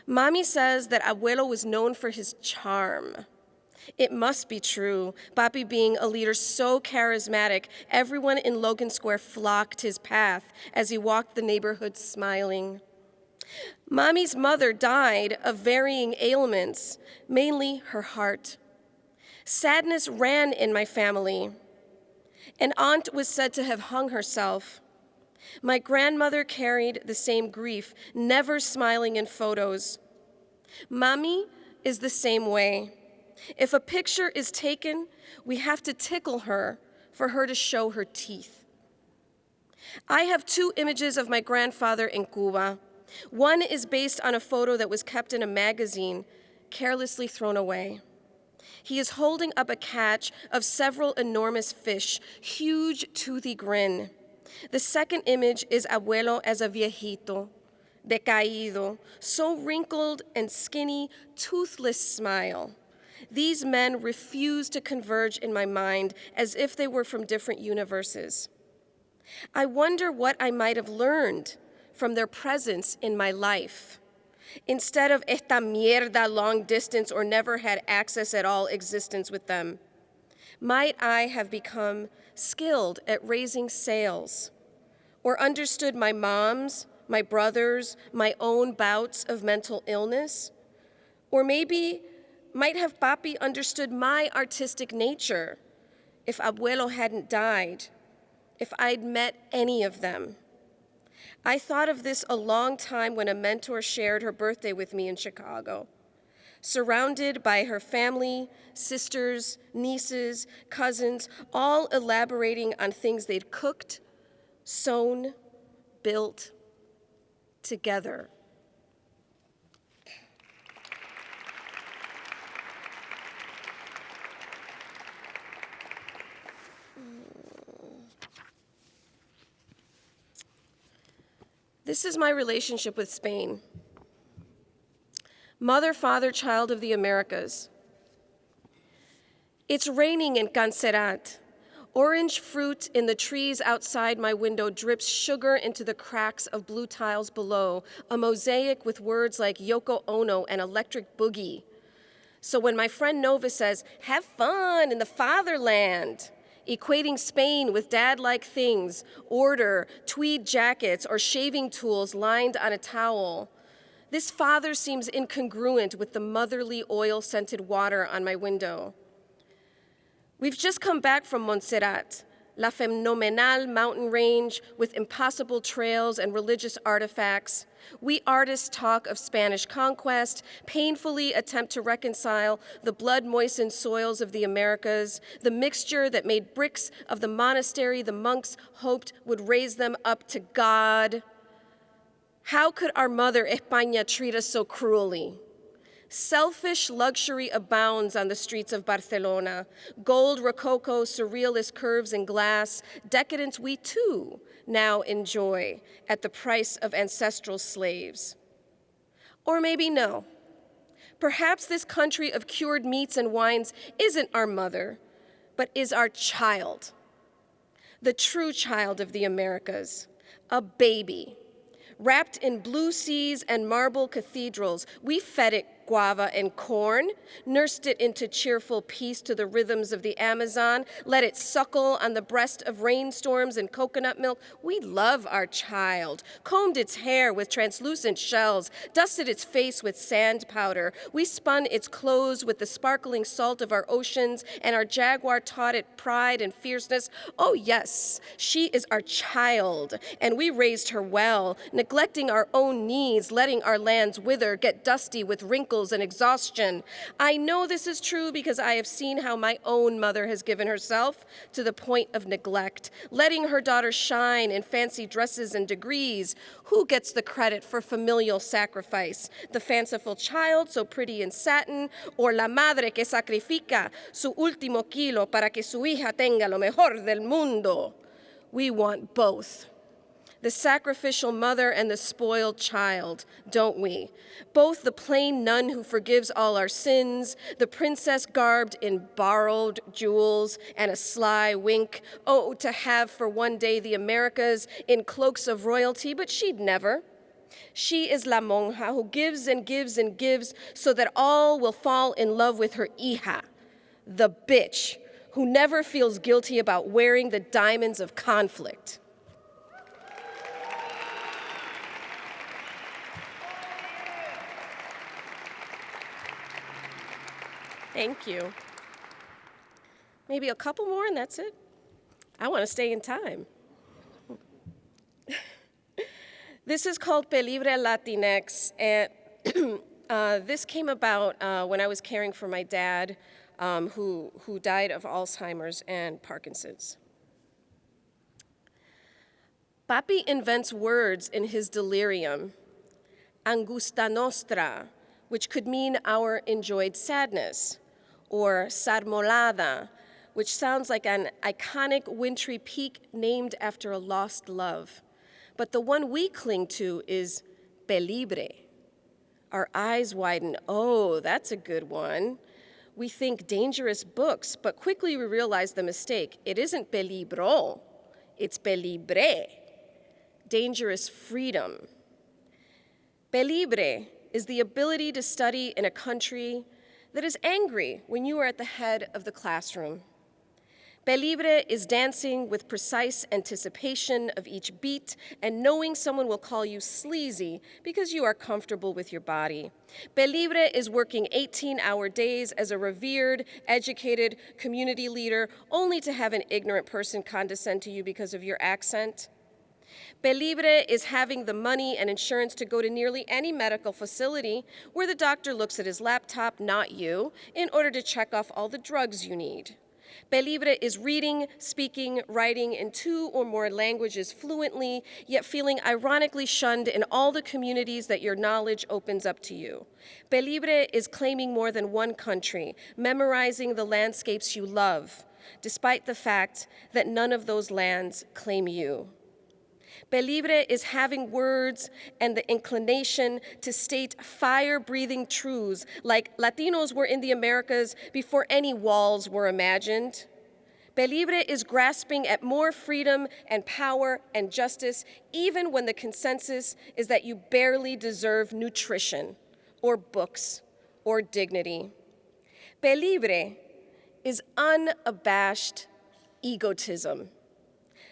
Mami says that Abuelo was known for his charm. It must be true, Papi being a leader so charismatic, everyone in Logan Square flocked his path as he walked the neighborhood smiling. Mami's mother died of varying ailments, mainly her heart. Sadness ran in my family. An aunt was said to have hung herself. My grandmother carried the same grief, never smiling in photos. Mami is the same way. If a picture is taken, we have to tickle her for her to show her teeth. I have 2 images of my grandfather in Cuba. One is based on a photo that was kept in a magazine, carelessly thrown away. He is holding up a catch of several enormous fish, huge toothy grin. The second image is Abuelo as a viejito, decaído, so wrinkled and skinny, toothless smile. These men refuse to converge in my mind as if they were from different universes. I wonder what I might have learned from their presence in my life. Instead of esta mierda long distance or never had access at all existence with them, might I have become skilled at raising sails or understood my mom's, my brother's, my own bouts of mental illness? Or maybe might have Papi understood my artistic nature if Abuelo hadn't died, if I'd met any of them. I thought of this a long time when a mentor shared her birthday with me in Chicago. Surrounded by her family, sisters, nieces, cousins, all elaborating on things they'd cooked, sewn, built together. This is my relationship with Spain. Mother, father, child of the Americas. It's raining in Cancerat. Orange fruit in the trees outside my window drips sugar into the cracks of blue tiles below, a mosaic with words like Yoko Ono and Electric Boogie. So when my friend Nova says, "Have fun in the fatherland," equating Spain with dad-like things, order, tweed jackets, or shaving tools lined on a towel, this father seems incongruent with the motherly oil-scented water on my window. We've just come back from Montserrat, La Phenomenal mountain range with impossible trails and religious artifacts. We artists talk of Spanish conquest, painfully attempt to reconcile the blood-moistened soils of the Americas, the mixture that made bricks of the monastery the monks hoped would raise them up to God. How could our mother, España, treat us so cruelly? Selfish luxury abounds on the streets of Barcelona. Gold rococo, surrealist curves in glass, decadence we too now enjoy at the price of ancestral slaves. Or maybe no. Perhaps this country of cured meats and wines isn't our mother, but is our child. The true child of the Americas, a baby. Wrapped in blue seas and marble cathedrals, we fed it guava and corn, nursed it into cheerful peace to the rhythms of the Amazon, let it suckle on the breast of rainstorms and coconut milk. We love our child, combed its hair with translucent shells, dusted its face with sand powder. We spun its clothes with the sparkling salt of our oceans, and our jaguar taught it pride and fierceness. Oh yes, she is our child, and we raised her well, neglecting our own needs, letting our lands wither, get dusty with wrinkles pills and exhaustion. I know this is true because I have seen how my own mother has given herself to the point of neglect, letting her daughter shine in fancy dresses and degrees. Who gets the credit for familial sacrifice? The fanciful child, so pretty in satin, or la madre que sacrifica su último kilo para que su hija tenga lo mejor del mundo? We want both. The sacrificial mother and the spoiled child, don't we? Both the plain nun who forgives all our sins, the princess garbed in borrowed jewels and a sly wink. Oh, to have for one day the Americas in cloaks of royalty, but she'd never. She is la monja who gives and gives and gives so that all will fall in love with her hija, the bitch who never feels guilty about wearing the diamonds of conflict. Thank you. Maybe a couple more and that's it. I want to stay in time. This is called Pelibre Latinx, and this came about when I was caring for my dad, who died of Alzheimer's and Parkinson's. Papi invents words in his delirium. Angusta nostra, which could mean our enjoyed sadness, or sarmolada, which sounds like an iconic wintry peak named after a lost love. But the one we cling to is Pelibre. Our eyes widen. Oh, that's a good one. We think dangerous books, but quickly we realize the mistake. It isn't pelibro, it's pelibre, dangerous freedom. Pelibre is the ability to study in a country that is angry when you are at the head of the classroom. Pelibre is dancing with precise anticipation of each beat and knowing someone will call you sleazy because you are comfortable with your body. Pelibre is working 18-hour days as a revered, educated community leader only to have an ignorant person condescend to you because of your accent. Pelibre is having the money and insurance to go to nearly any medical facility where the doctor looks at his laptop, not you, in order to check off all the drugs you need. Pelibre is reading, speaking, writing in 2 or more languages fluently, yet feeling ironically shunned in all the communities that your knowledge opens up to you. Pelibre is claiming more than one country, memorizing the landscapes you love, despite the fact that none of those lands claim you. Pelibre is having words and the inclination to state fire-breathing truths like Latinos were in the Americas before any walls were imagined. Pelibre is grasping at more freedom and power and justice even when the consensus is that you barely deserve nutrition or books or dignity. Pelibre is unabashed egotism.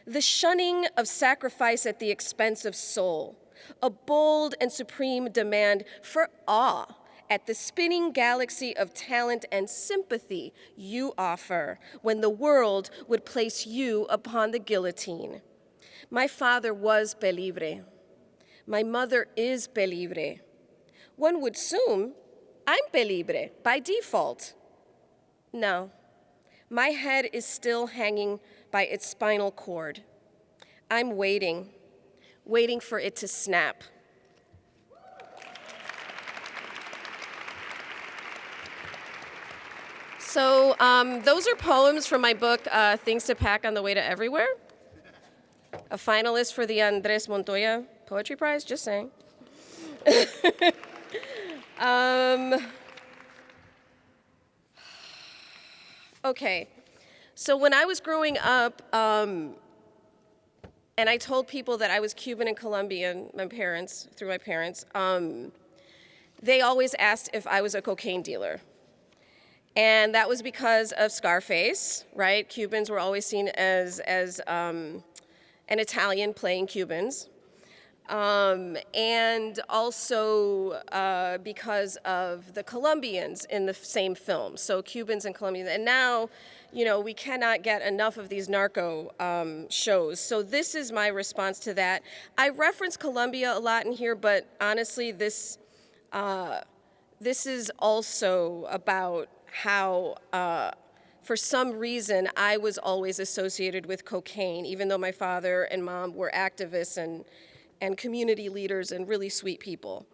The shunning of sacrifice at the expense of soul, a bold and supreme demand for awe at the spinning galaxy of talent and sympathy you offer when the world would place you upon the guillotine. My father was Pelibre. My mother is Pelibre. One would assume I'm Pelibre by default. No, my head is still hanging by its spinal cord. I'm waiting for it to snap. So those are poems from my book, Things to Pack on the Way to Everywhere. A finalist for the Andres Montoya Poetry Prize, just saying. Okay, so when I was growing up, and I told people that I was Cuban and Colombian, through my parents, they always asked if I was a cocaine dealer. And that was because of Scarface, right? Cubans were always seen as an Italian playing Cubans. And also because of the Colombians in the same film. So Cubans and Colombians. And now, you know, we cannot get enough of these narco shows. So this is my response to that. I reference Colombia a lot in here, but honestly, this is also about how, for some reason, I was always associated with cocaine, even though my father and mom were activists and community leaders and really sweet people.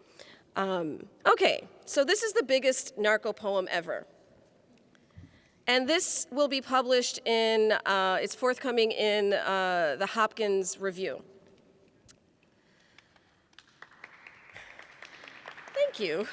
Okay, so this is the biggest narco poem ever. And this will be published in, it's forthcoming in the Hopkins Review. Thank you.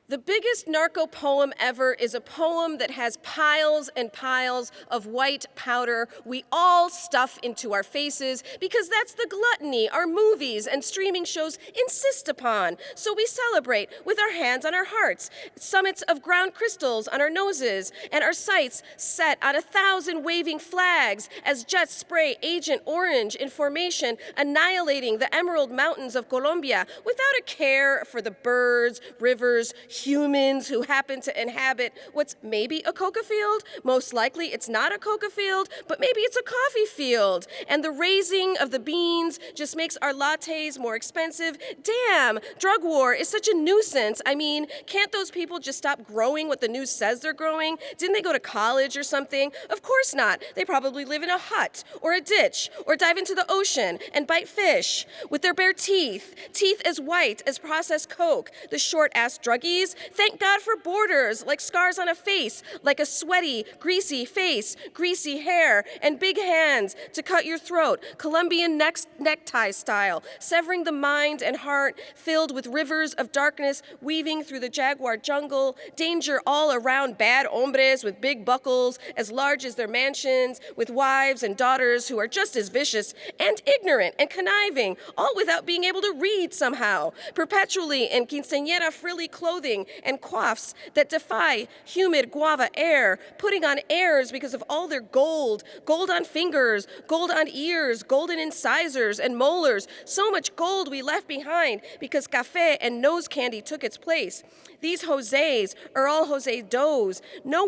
The biggest narco poem ever is a poem that has piles and piles of white powder we all stuff into our faces because that's the gluttony our movies and streaming shows insist upon. So we celebrate with our hands on our hearts, summits of ground crystals on our noses, and our sights set on 1,000 waving flags as jets spray Agent Orange in formation, annihilating the emerald mountains of Colombia without a care for the birds, rivers, humans who happen to inhabit what's maybe a coca field. Most likely it's not a coca field, but maybe it's a coffee field. And the raising of the beans just makes our lattes more expensive. Damn, drug war is such a nuisance. I mean, can't those people just stop growing what the news says they're growing? Didn't they go to college or something? Of course not. They probably live in a hut or a ditch or dive into the ocean and bite fish with their bare teeth. Teeth as white as processed coke. The short-ass druggies, thank God for borders, like scars on a face, like a sweaty, greasy face, greasy hair, and big hands to cut your throat, Colombian necktie style, severing the mind and heart, filled with rivers of darkness weaving through the jaguar jungle, danger all around, bad hombres with big buckles as large as their mansions, with wives and daughters who are just as vicious and ignorant and conniving, all without being able to read somehow, perpetually in quinceañera frilly clothing and coiffs that defy humid guava air, putting on airs because of all their gold, gold on fingers, gold on ears, golden incisors and molars, so much gold we left behind because café and nose candy took its place. These Jose's are all Jose Does. No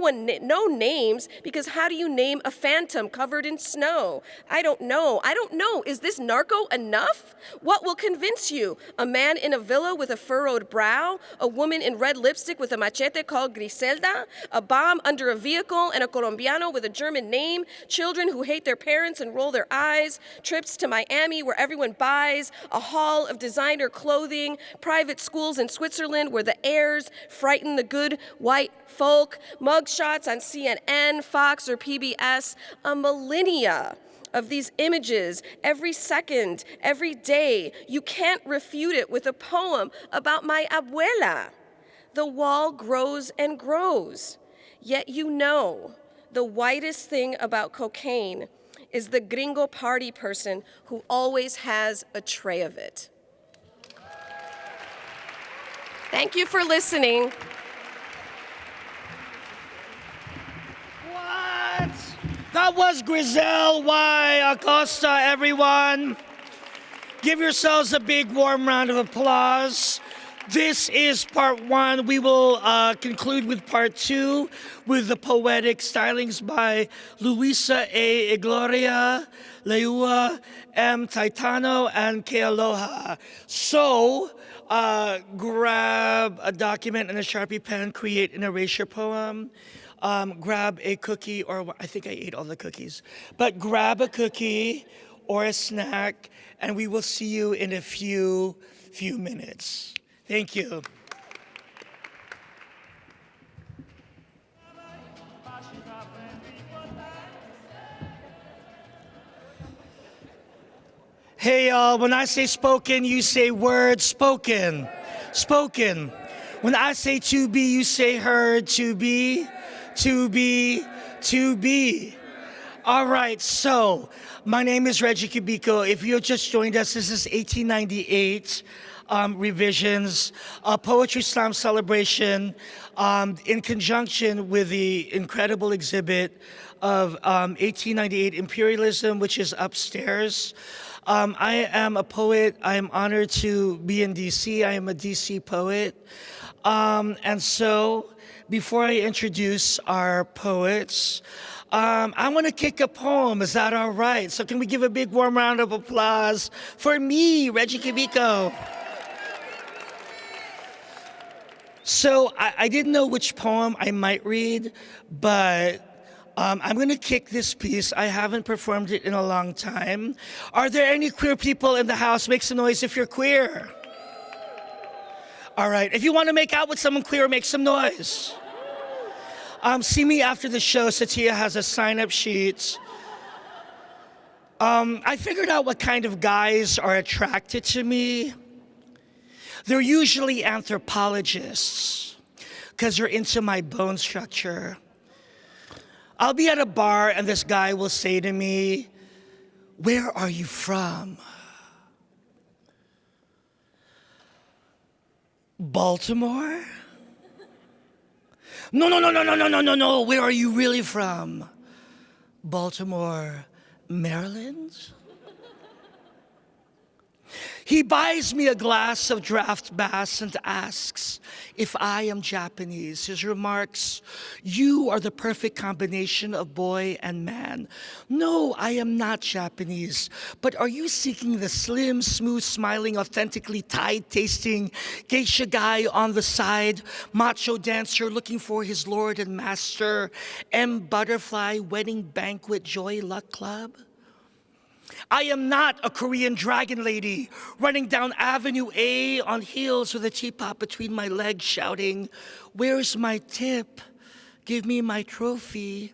names, because how do you name a phantom covered in snow? I don't know. Is this narco enough? What will convince you? A man in a villa with a furrowed brow? A woman in red lipstick with a machete called Griselda? A bomb under a vehicle and a Colombiano with a German name? Children who hate their parents and roll their eyes? Trips to Miami where everyone buys? A hall of designer clothing? Private schools in Switzerland where the heirs frighten the good white folk? Mugshots on CNN, Fox, or PBS? A millennia of these images every second, every day. You can't refute it with a poem about my abuela. The wall grows and grows. Yet you know the whitest thing about cocaine is the gringo party person who always has a tray of it. Thank you for listening. What? That was Grisel Y. Acosta, everyone. Give yourselves a big warm round of applause. This is part one. We will conclude with part two with the poetic stylings by Luisa A. Igloria, Leua M. Taitano, and Kealoha. So, grab a document and a Sharpie pen, create an erasure poem. Grab a cookie, or I think I ate all the cookies, but grab a cookie or a snack, and we will see you in a few minutes. Thank you. Hey y'all, when I say spoken, you say word. Spoken. Spoken. When I say to be, you say heard. To be. To be. To be. All right, so my name is Reggie Kubico. If you just joined us, this is 1898 Revisions, a Poetry Slam celebration in conjunction with the incredible exhibit of 1898 Imperialism, which is upstairs. I am a poet. I am honored to be in DC. I am a DC poet. And so, before I introduce our poets, I want to kick a poem. Is that all right? So can we give a big warm round of applause for me, Reggie Kubico? So I didn't know which poem I might read, but I'm going to kick this piece. I haven't performed it in a long time. Are there any queer people in the house? Make some noise if you're queer. All right. If you want to make out with someone queer, make some noise. See me after the show. Satya has a sign-up sheet. I figured out what kind of guys are attracted to me. They're usually anthropologists because they're into my bone structure. I'll be at a bar and this guy will say to me, "Where are you from?" "Baltimore?" No, no, no, no, no, no, no, no, no. Where are you really from?" "Baltimore, Maryland?" He buys me a glass of draft Bass and asks if I am Japanese. His remarks, "You are the perfect combination of boy and man." "No, I am not Japanese. But are you seeking the slim, smooth, smiling, authentically Thai-tasting geisha guy on the side, macho dancer looking for his lord and master, M Butterfly Wedding Banquet Joy Luck Club?" I am not a Korean dragon lady running down Avenue A on heels with a teapot between my legs shouting, "Where's my tip? Give me my trophy."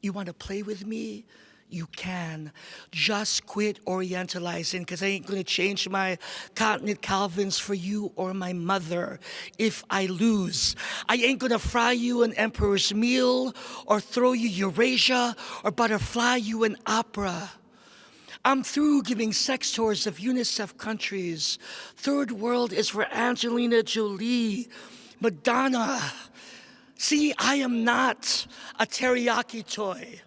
You want to play with me? You can. Just quit orientalizing, because I ain't going to change my cotton Calvins for you or my mother if I lose. I ain't going to fry you an emperor's meal or throw you Eurasia or butterfly you an opera. I'm through giving sex tours of UNICEF countries. Third world is for Angelina Jolie, Madonna. See, I am not a teriyaki toy,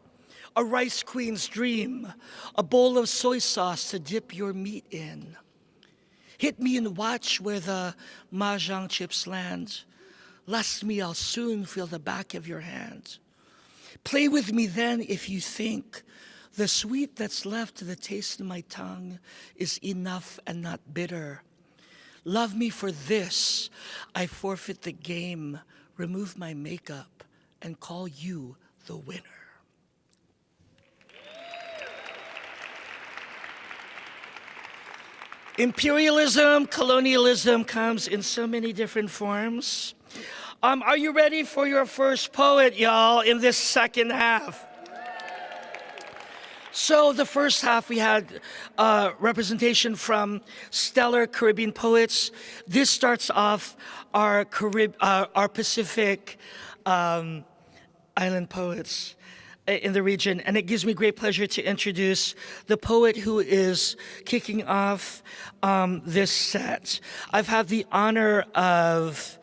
a rice queen's dream, a bowl of soy sauce to dip your meat in. Hit me and watch where the mahjong chips land. Lust me, I'll soon feel the back of your hand. Play with me then if you think the sweet that's left to the taste in my tongue is enough and not bitter. Love me for this. I forfeit the game, remove my makeup, and call you the winner. Imperialism, colonialism comes in so many different forms. Are you ready for your first poet, y'all, in this second half? So the first half, we had representation from stellar Caribbean poets. This starts off our Pacific island poets in the region. And it gives me great pleasure to introduce the poet who is kicking off this set. I've had the honor of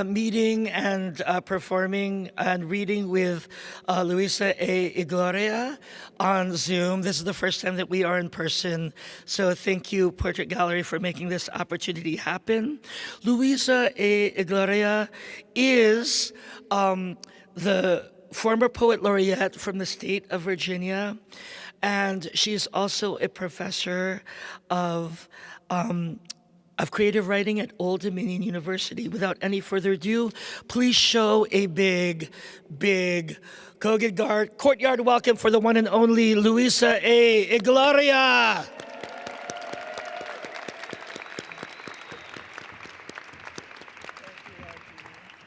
meeting and performing and reading with Luisa A. Igloria on Zoom. This is the first time that we are in person, so thank you, Portrait Gallery, for making this opportunity happen. Luisa A. Igloria is the former poet laureate from the state of Virginia, and she's also a professor of creative writing at Old Dominion University. Without any further ado, please show a big, big courtyard welcome for the one and only Luisa A. Igloria.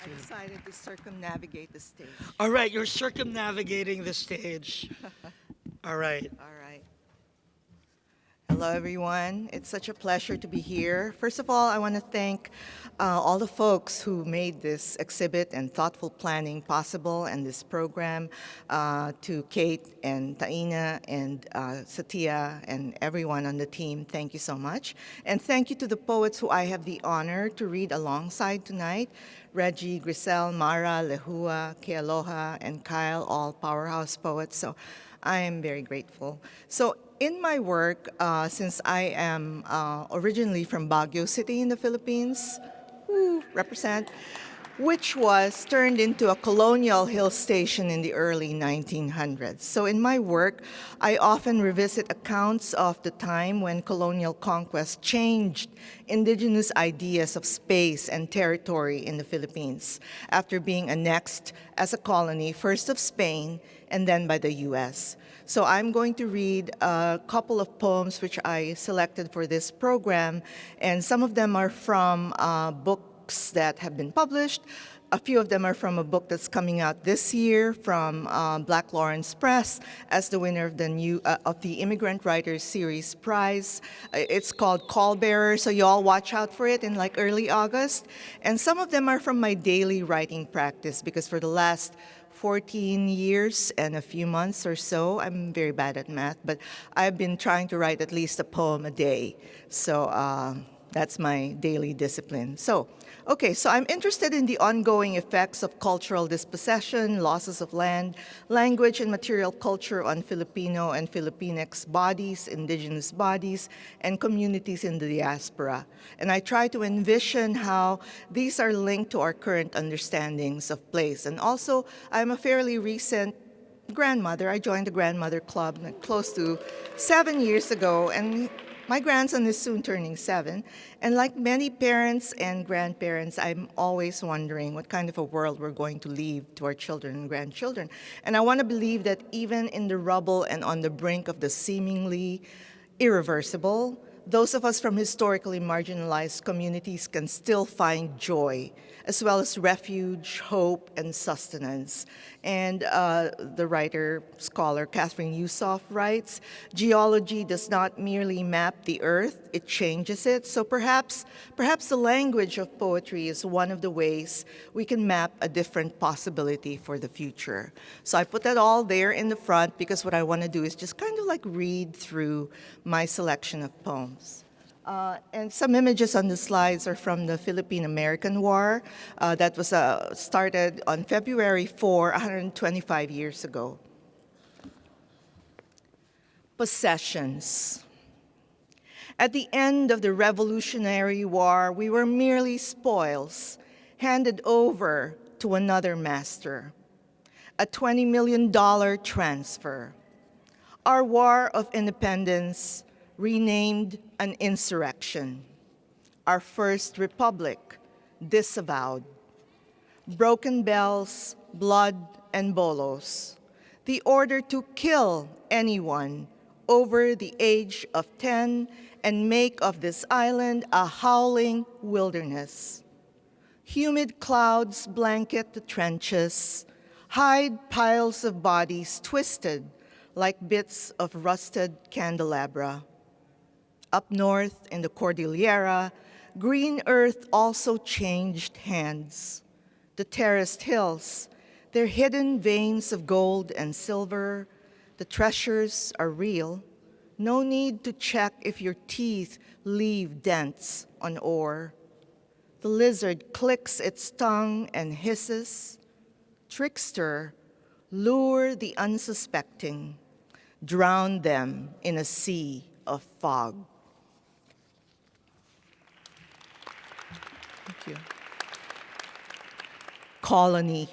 I decided to circumnavigate the stage. All right, you're circumnavigating the stage. All right. All right. Hello, everyone. It's such a pleasure to be here. First of all, I want to thank all the folks who made this exhibit and thoughtful planning possible and this program, to Kate and Taina and Satya and everyone on the team. Thank you so much. And thank you to the poets who I have the honor to read alongside tonight. Reggie, Grisel, Mara, Lehua, Kealoha, and Kyle, all powerhouse poets. So I am very grateful. So in my work, since I am originally from Baguio City in the Philippines, represent, which was turned into a colonial hill station in the early 1900s. So in my work, I often revisit accounts of the time when colonial conquest changed indigenous ideas of space and territory in the Philippines after being annexed as a colony, first of Spain and then by the US. So I'm going to read a couple of poems which I selected for this program, and some of them are from books that have been published. A few of them are from a book that's coming out this year from Black Lawrence Press as the winner of the Immigrant Writers Series Prize. It's called Call Bearer, so you all watch out for it in like early August. And some of them are from my daily writing practice, because for the last 14 years and a few months or so, I'm very bad at math, but I've been trying to write at least a poem a day. So that's my daily discipline. So I'm interested in the ongoing effects of cultural dispossession, losses of land, language, and material culture on Filipino and Filipinx bodies, indigenous bodies, and communities in the diaspora. And I try to envision how these are linked to our current understandings of place. And also, I'm a fairly recent grandmother. I joined the Grandmother Club close to 7 years ago, and my grandson is soon turning 7, and like many parents and grandparents, I'm always wondering what kind of a world we're going to leave to our children and grandchildren. And I want to believe that even in the rubble and on the brink of the seemingly irreversible, those of us from historically marginalized communities can still find joy, as well as refuge, hope, and sustenance. And the writer, scholar Catherine Yusof writes, geology does not merely map the earth, it changes it. So perhaps the language of poetry is one of the ways we can map a different possibility for the future. So I put that all there in the front because what I want to do is just kind of like read through my selection of poems. And some images on the slides are from the Philippine-American War that was started on February 4, 125 years ago. Possessions. At the end of the Revolutionary War, we were merely spoils handed over to another master, a $20 million transfer. Our war of independence renamed an insurrection. Our first republic disavowed. Broken bells, blood, and bolos. The order to kill anyone over the age of 10 and make of this island a howling wilderness. Humid clouds blanket the trenches, hide piles of bodies twisted like bits of rusted candelabra. Up north in the Cordillera, green earth also changed hands. The terraced hills, their hidden veins of gold and silver, the treasures are real. No need to check if your teeth leave dents on ore. The lizard clicks its tongue and hisses. Trickster, lure the unsuspecting, drown them in a sea of fog. Thank you. Colony.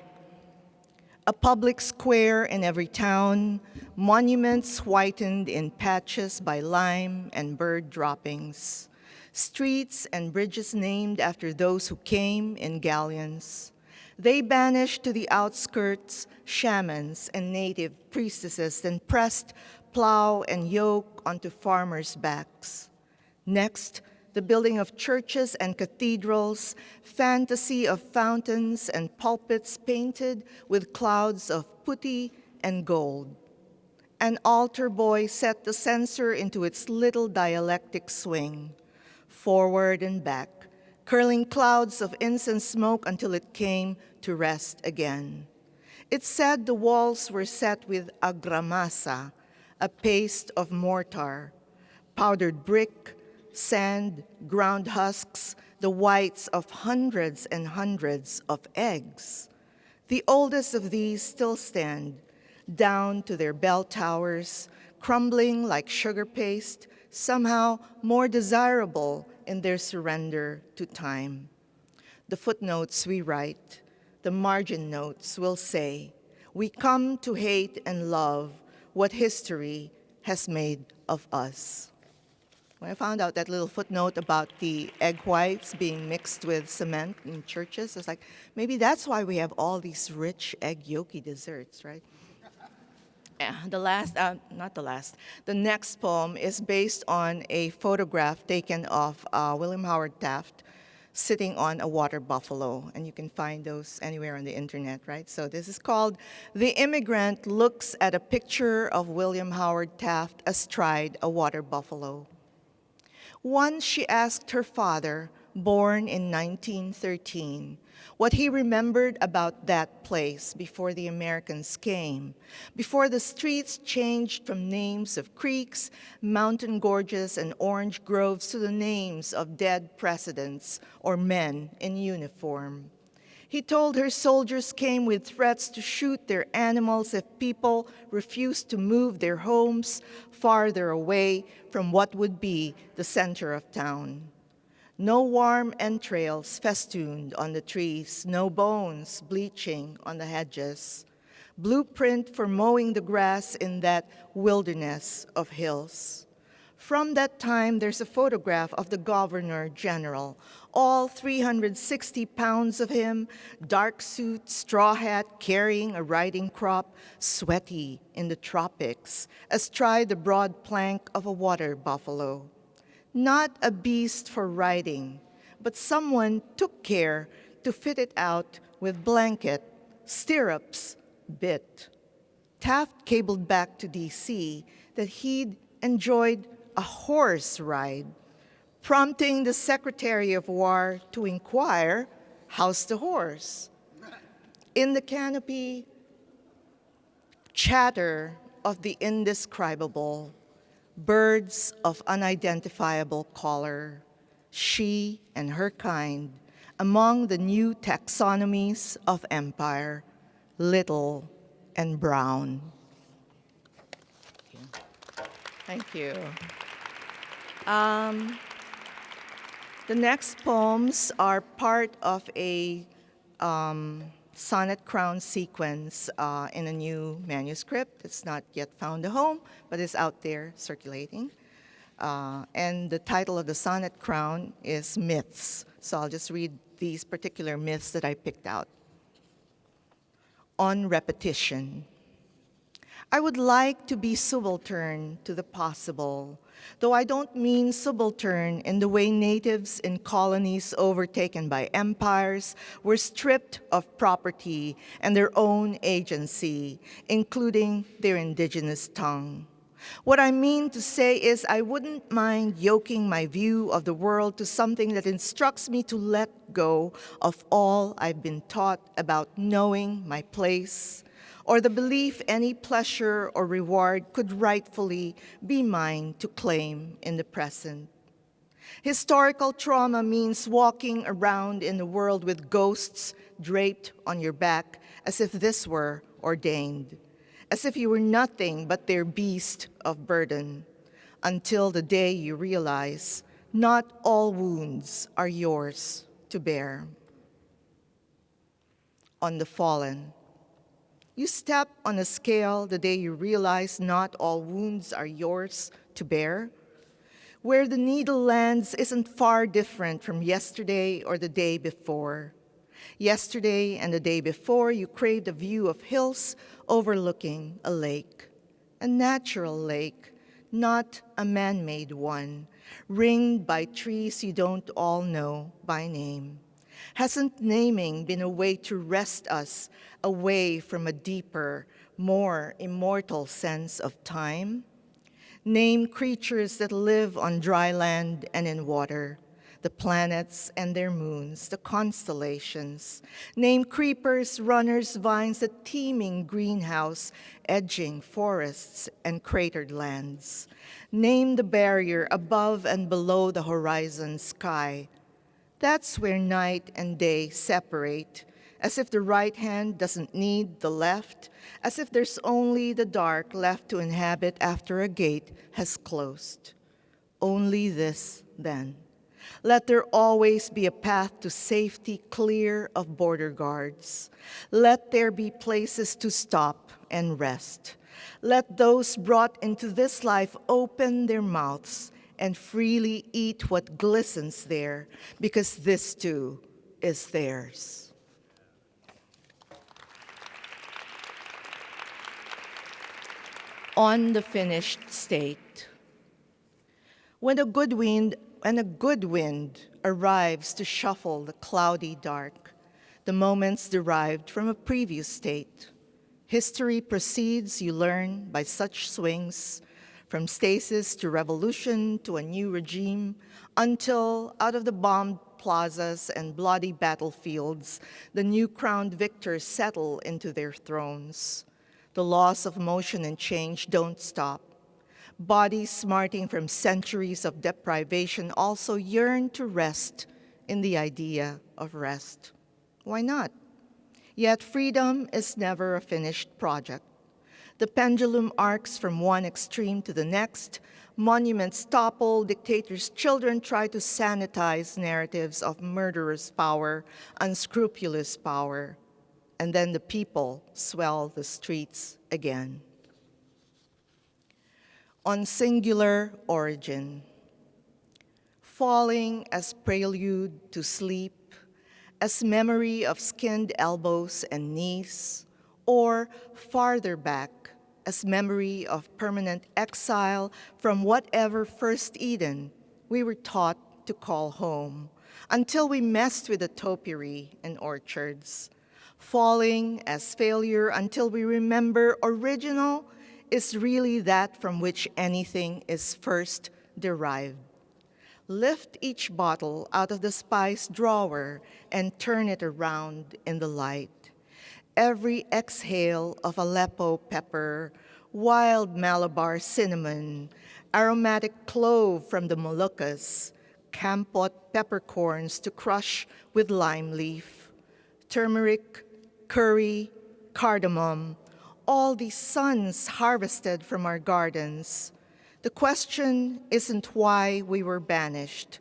A public square in every town, monuments whitened in patches by lime and bird droppings, streets and bridges named after those who came in galleons. They banished to the outskirts shamans and native priestesses, then pressed plow and yoke onto farmers' backs. Next, the building of churches and cathedrals, fantasy of fountains and pulpits painted with clouds of putti and gold. An altar boy set the censer into its little dialectic swing, forward and back, curling clouds of incense smoke until it came to rest again. It said the walls were set with agramasa, a paste of mortar, powdered brick, sand, ground husks, the whites of hundreds and hundreds of eggs. The oldest of these still stand, down to their bell towers, crumbling like sugar paste, somehow more desirable in their surrender to time. The footnotes we write, the margin notes will say, we come to hate and love what history has made of us. When I found out that little footnote about the egg whites being mixed with cement in churches, I was like, maybe that's why we have all these rich egg yolky desserts, right? The next poem is based on a photograph taken of William Howard Taft sitting on a water buffalo, and you can find those anywhere on the internet, right? So this is called The Immigrant Looks at a Picture of William Howard Taft Astride a Water Buffalo. Once she asked her father, born in 1913, what he remembered about that place before the Americans came, before the streets changed from names of creeks, mountain gorges, and orange groves to the names of dead presidents or men in uniform. He told her soldiers came with threats to shoot their animals if people refused to move their homes farther away from what would be the center of town. No warm entrails festooned on the trees, no bones bleaching on the hedges. Blueprint for mowing the grass in that wilderness of hills. From that time, there's a photograph of the Governor General, all 360 pounds of him, dark suit, straw hat, carrying a riding crop, sweaty in the tropics, astride the broad plank of a water buffalo. Not a beast for riding, but someone took care to fit it out with blanket, stirrups, bit. Taft cabled back to DC that he'd enjoyed a horse ride, prompting the Secretary of War to inquire, how's the horse? In the canopy, chatter of the indescribable, birds of unidentifiable color, she and her kind, among the new taxonomies of empire, little and brown. Thank you. The next poems are part of a sonnet crown sequence in a new manuscript. It's not yet found a home, but it's out there circulating. And the title of the sonnet crown is Myths. So I'll just read these particular myths that I picked out. On repetition. I would like to be subaltern to the possible, though I don't mean subaltern in the way natives in colonies overtaken by empires were stripped of property and their own agency, including their indigenous tongue. What I mean to say is I wouldn't mind yoking my view of the world to something that instructs me to let go of all I've been taught about knowing my place, or the belief any pleasure or reward could rightfully be mine to claim in the present. Historical trauma means walking around in the world with ghosts draped on your back as if this were ordained, as if you were nothing but their beast of burden, until the day you realize not all wounds are yours to bear. On the fallen. You step on a scale the day you realize not all wounds are yours to bear. Where the needle lands isn't far different from yesterday or the day before. Yesterday and the day before, you craved a view of hills overlooking a lake. A natural lake, not a man-made one, ringed by trees you don't all know by name. Hasn't naming been a way to wrest us away from a deeper, more immortal sense of time? Name creatures that live on dry land and in water, the planets and their moons, the constellations. Name creepers, runners, vines, the teeming greenhouse, edging forests and cratered lands. Name the barrier above and below the horizon sky. That's where night and day separate, as if the right hand doesn't need the left, as if there's only the dark left to inhabit after a gate has closed. Only this, then. Let there always be a path to safety clear of border guards. Let there be places to stop and rest. Let those brought into this life open their mouths and freely eat what glistens there, because this too is theirs. On the finished state. When a good wind arrives to shuffle the cloudy dark, the moments derived from a previous state. History proceeds, you learn, by such swings, from stasis to revolution to a new regime, until out of the bombed plazas and bloody battlefields, the new crowned victors settle into their thrones. The laws of motion and change don't stop. Bodies smarting from centuries of deprivation also yearn to rest in the idea of rest. Why not? Yet freedom is never a finished project. The pendulum arcs from one extreme to the next. Monuments topple, dictators' children try to sanitize narratives of murderous power, unscrupulous power, and then the people swell the streets again. On singular origin, falling as prelude to sleep, as memory of skinned elbows and knees, or farther back, as memory of permanent exile from whatever first Eden we were taught to call home, until we messed with the topiary and orchards. Falling as failure until we remember original is really that from which anything is first derived. Lift each bottle out of the spice drawer and turn it around in the light. Every exhale of Aleppo pepper, wild Malabar cinnamon, aromatic clove from the Moluccas, Kampot peppercorns to crush with lime leaf, turmeric, curry, cardamom, all these suns harvested from our gardens. The question isn't why we were banished,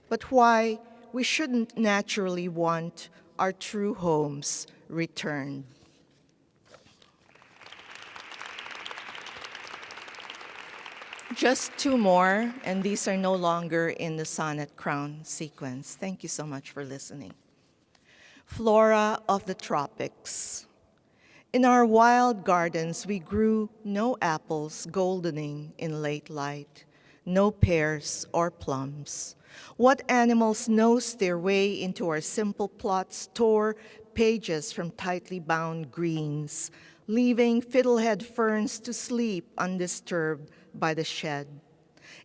but why we shouldn't naturally want our true homes returned. Just two more, and these are no longer in the sonnet crown sequence. Thank you so much for listening. Flora of the tropics. In our wild gardens, we grew no apples goldening in late light, no pears or plums. What animals nosed their way into our simple plots tore pages from tightly bound greens, leaving fiddlehead ferns to sleep undisturbed by the shed.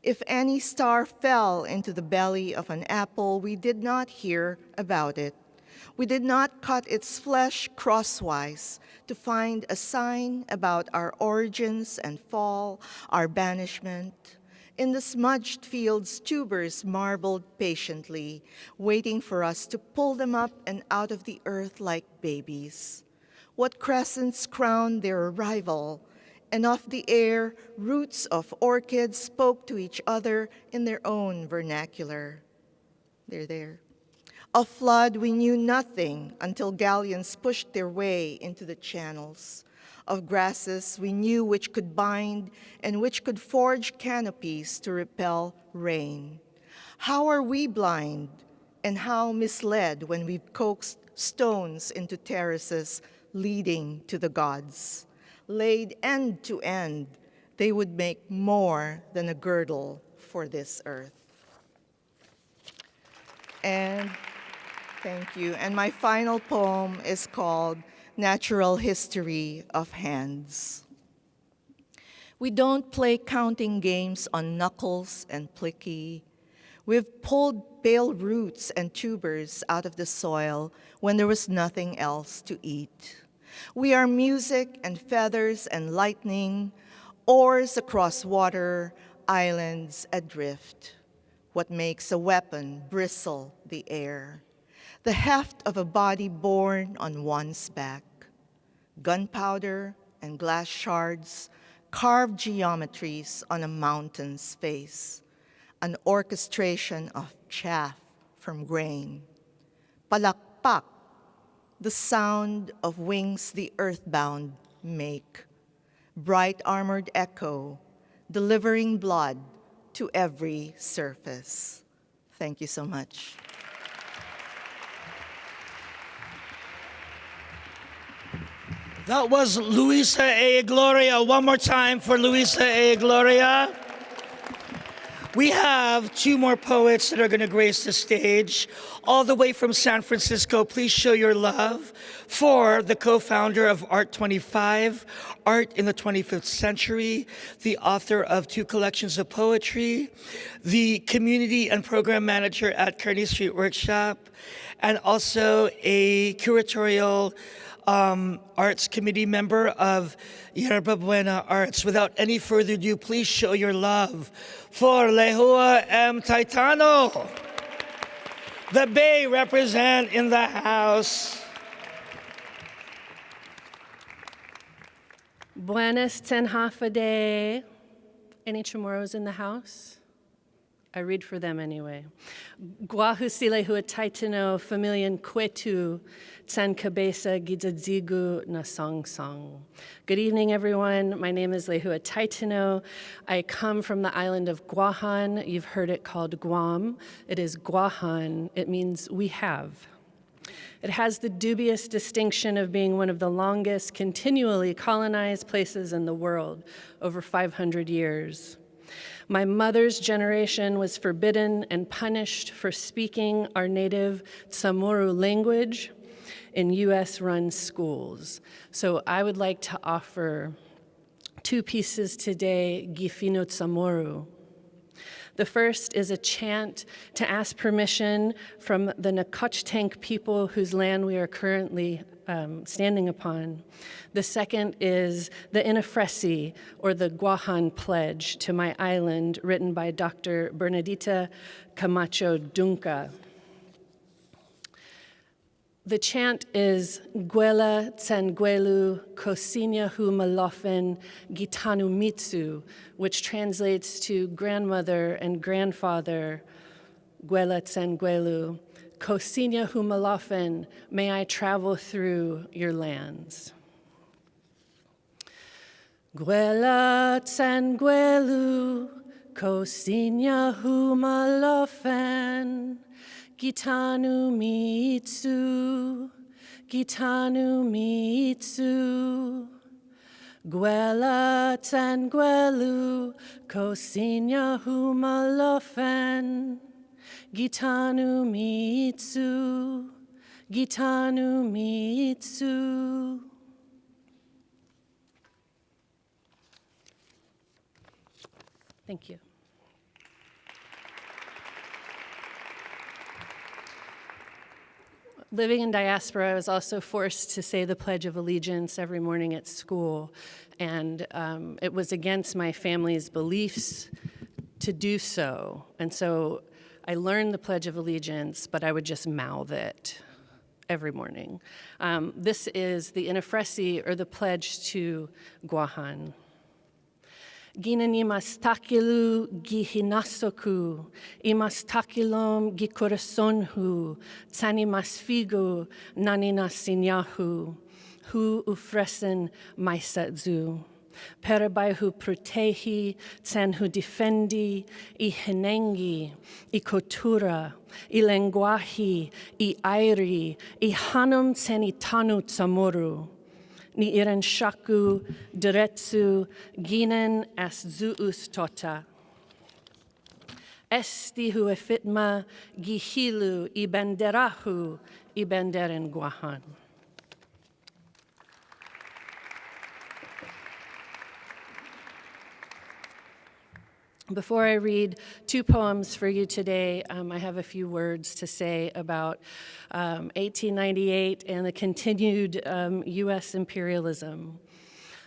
If any star fell into the belly of an apple, we did not hear about it. We did not cut its flesh crosswise to find a sign about our origins and fall, our banishment. In the smudged fields, tubers marbled patiently, waiting for us to pull them up and out of the earth like babies. What crescents crowned their arrival, and of the air, roots of orchids spoke to each other in their own vernacular. They're there. Of flood, we knew nothing until galleons pushed their way into the channels. Of grasses, we knew which could bind and which could forge canopies to repel rain. How are we blind and how misled when we've coaxed stones into terraces leading to the gods? Laid end to end, they would make more than a girdle for this earth. And thank you. And my final poem is called Natural History of Hands. We don't play counting games on knuckles and plicky. We've pulled pale roots and tubers out of the soil when there was nothing else to eat. We are music and feathers and lightning, oars across water, islands adrift. What makes a weapon bristle the air? The heft of a body borne on one's back. Gunpowder and glass shards, carved geometries on a mountain's face. An orchestration of chaff from grain. Palakpak, the sound of wings the earthbound make. Bright armored echo, delivering blood to every surface. Thank you so much. That was Luisa A. Gloria. One more time for Luisa A. Gloria. We have two more poets that are going to grace the stage. All the way from San Francisco, please show your love for the co-founder of Art 25, Art in the 25th Century, the author of 2 collections of poetry, the community and program manager at Kearney Street Workshop, and also a curatorial arts committee member of Yerba Buena Arts. Without any further ado, please show your love for Lehua M. Taitano. The Bay represent in the house. Buenas Tenhafade. Any Chamorros in the house? I read for them anyway. Guahusile huataitano familian kwetu tsan cabeza gidadzigu na song song. Good evening, everyone. My name is Lehua Taitano. I come from the island of Guahan. You've heard it called Guam. It is Guahan. It means we have. It has the dubious distinction of being one of the longest continually colonized places in the world, over 500 years. My mother's generation was forbidden and punished for speaking our native Tsamoru language in US-run schools. So I would like to offer 2 pieces today, Gifino Tsamoru. The first is a chant to ask permission from the Nacotchtank people whose land we are currently standing upon. The second is the Inafresi, or the Guahan Pledge to my island, written by Dr. Bernadita Camacho Dunca. The chant is Gwela Tsangwelu Kosinya Hu Malofen Gitanu Mitsu, which translates to grandmother and grandfather, Gwela Tsangwelu, Kosinya Hu Malofen, may I travel through your lands. Gwela Tsangwelu Kosinya Hu Malofen Gitanu Mitsu, Gitanu Mitsu, Gwela Tsangwelu, Kosinya Hu Malofen, Gitanu Mitsu, Gitanu Mitsu. Thank you. Living in diaspora, I was also forced to say the Pledge of Allegiance every morning at school, and it was against my family's beliefs to do so. And so I learned the Pledge of Allegiance, but I would just mouth it every morning. This is the Inafresi, or the Pledge to Guahan. Ginanimastakilu gihinasoku, imastakilom gikorazonhu, tsanimasfigu naninasinyahu, hu ufresen maisatzu. Perabaihu protehi, tsanhu defendi, I henengi, I kotura, I lenguahi, I airi, I hanum tsenitanu tsamoru. Ni iren shaku, diretsu, ginen as zuus tota. Esti hu efitma, gihilu, I benderahu, I benderen Guahan. Before I read 2 poems for you today, I have a few words to say about 1898 and the continued US imperialism.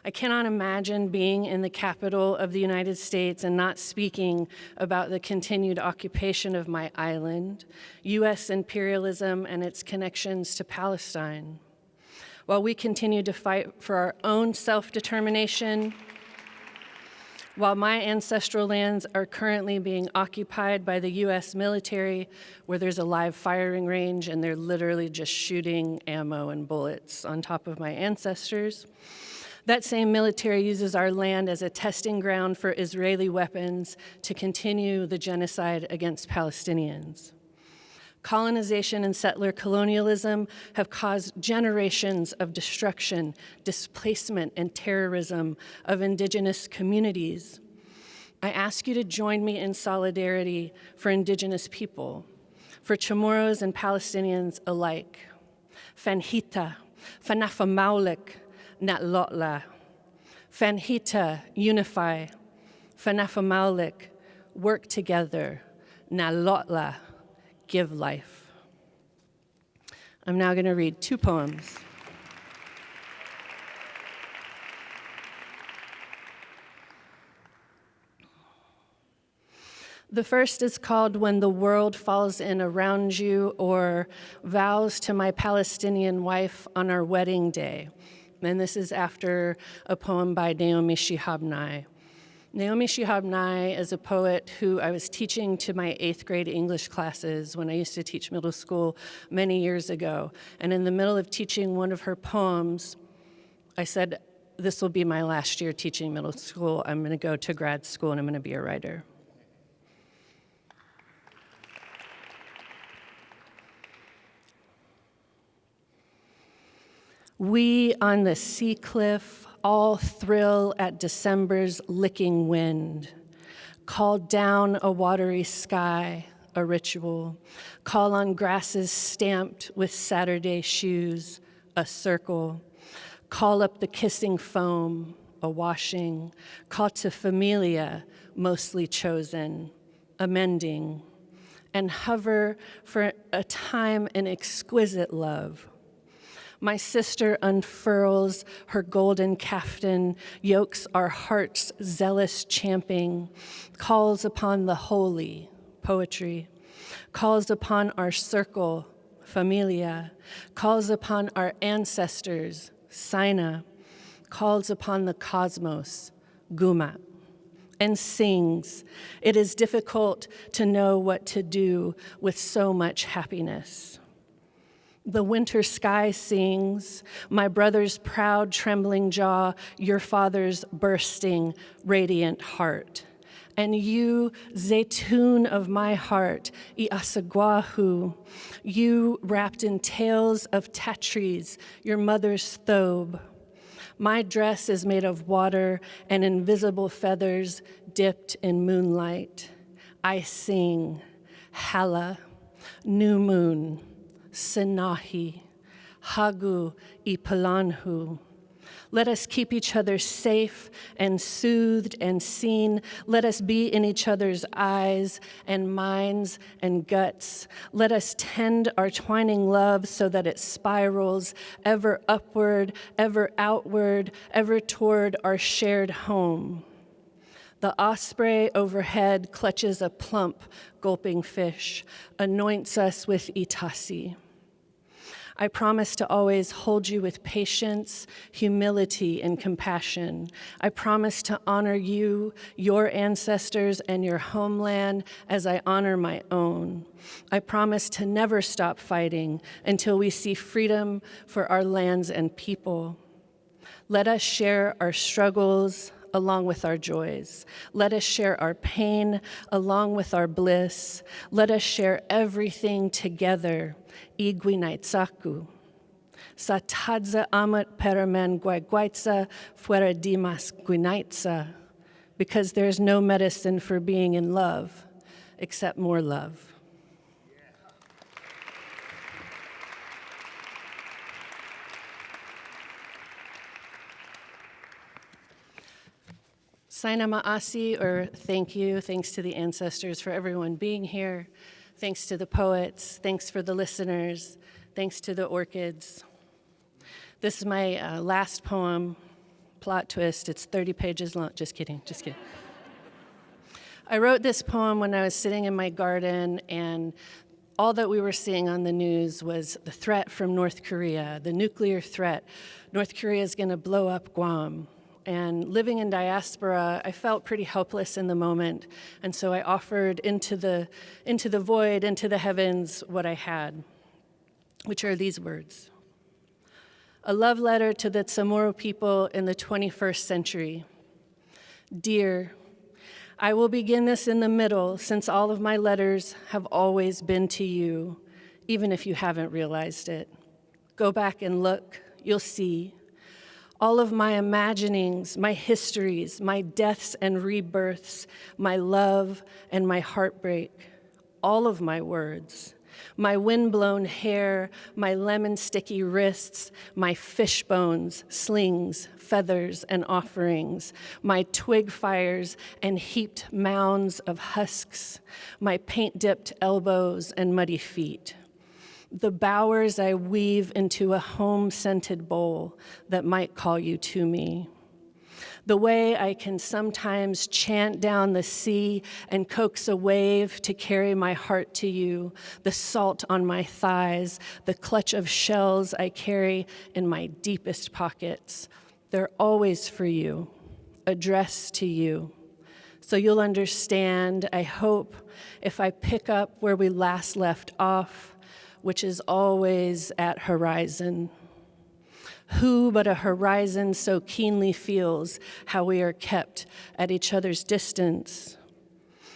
I cannot imagine being in the capital of the United States and not speaking about the continued occupation of my island, US imperialism and its connections to Palestine. While we continue to fight for our own self-determination, While my ancestral lands are currently being occupied by the US military, where there's a live firing range and they're literally just shooting ammo and bullets on top of my ancestors, that same military uses our land as a testing ground for Israeli weapons to continue the genocide against Palestinians. Colonization and settler colonialism have caused generations of destruction, displacement, and terrorism of indigenous communities. I ask you to join me in solidarity for indigenous people, for Chamorros and Palestinians alike. Fanhita, fanafamaulik, natlotla. Fanhita, unify. Fanafamaulik, work together. Natlotla, give life. I'm now going to read 2 poems. The first is called When the World Falls In Around You, or Vows to My Palestinian Wife on Our Wedding Day. And this is after a poem by Naomi Shihab Nye. Naomi Shihab Nye is a poet who I was teaching to my 8th grade English classes when I used to teach middle school many years ago. And in the middle of teaching one of her poems, I said, this will be my last year teaching middle school. I'm going to go to grad school and I'm going to be a writer. We on the sea cliff all thrill at December's licking wind. Call down a watery sky, a ritual. Call on grasses stamped with Saturday shoes, a circle. Call up the kissing foam, a washing. Call to familia, mostly chosen, a mending. And hover for a time in exquisite love. My sister unfurls her golden caftan, yokes our hearts' zealous champing, calls upon the holy, poetry, calls upon our circle, familia, calls upon our ancestors, Sina, calls upon the cosmos, Guma, and sings. It is difficult to know what to do with so much happiness. The winter sky sings, my brother's proud, trembling jaw, your father's bursting, radiant heart. And you, zaytun of my heart, Iasagwahu, you wrapped in tails of tatries, your mother's thobe. My dress is made of water and invisible feathers dipped in moonlight. I sing, Hala, new moon, Sinahi, Hagu, Ipalanhu. Let us keep each other safe and soothed and seen. Let us be in each other's eyes and minds and guts. Let us tend our twining love so that it spirals ever upward, ever outward, ever toward our shared home. The osprey overhead clutches a plump, gulping fish, anoints us with itasi. I promise to always hold you with patience, humility, and compassion. I promise to honor you, your ancestors, and your homeland as I honor my own. I promise to never stop fighting until we see freedom for our lands and people. Let us share our struggles along with our joys. Let us share our pain along with our bliss. Let us share everything together. Iguinaitsaku. Satadza amat peraman guaiguaitsa fuera dimas guinaitsa. Because there's no medicine for being in love except more love. Saina ma'asi, or thank you. Thanks to the ancestors for everyone being here. Thanks to the poets. Thanks for the listeners. Thanks to the orchids. This is my last poem. Plot twist, it's 30 pages long. Just kidding, just kidding. I wrote this poem when I was sitting in my garden, and all that we were seeing on the news was the threat from North Korea, the nuclear threat. North Korea is going to blow up Guam. and living in diaspora, I felt pretty helpless in the moment. And so I offered into the void, into the heavens, what I had, which are these words. A love letter to the Chamorro people in the 21st century. Dear, I will begin this in the middle, since all of my letters have always been to you, even if you haven't realized it. Go back and look, you'll see. All of my imaginings, my histories, my deaths and rebirths, my love and my heartbreak, all of my words, my windblown hair, my lemon-sticky wrists, my fish bones, slings, feathers, and offerings, my twig fires and heaped mounds of husks, my paint-dipped elbows and muddy feet. The bowers I weave into a home-scented bowl that might call you to me. The way I can sometimes chant down the sea and coax a wave to carry my heart to you, the salt on my thighs, the clutch of shells I carry in my deepest pockets. They're always for you, addressed to you. So you'll understand, I hope, if I pick up where we last left off, which is always at horizon. Who but a horizon so keenly feels how we are kept at each other's distance?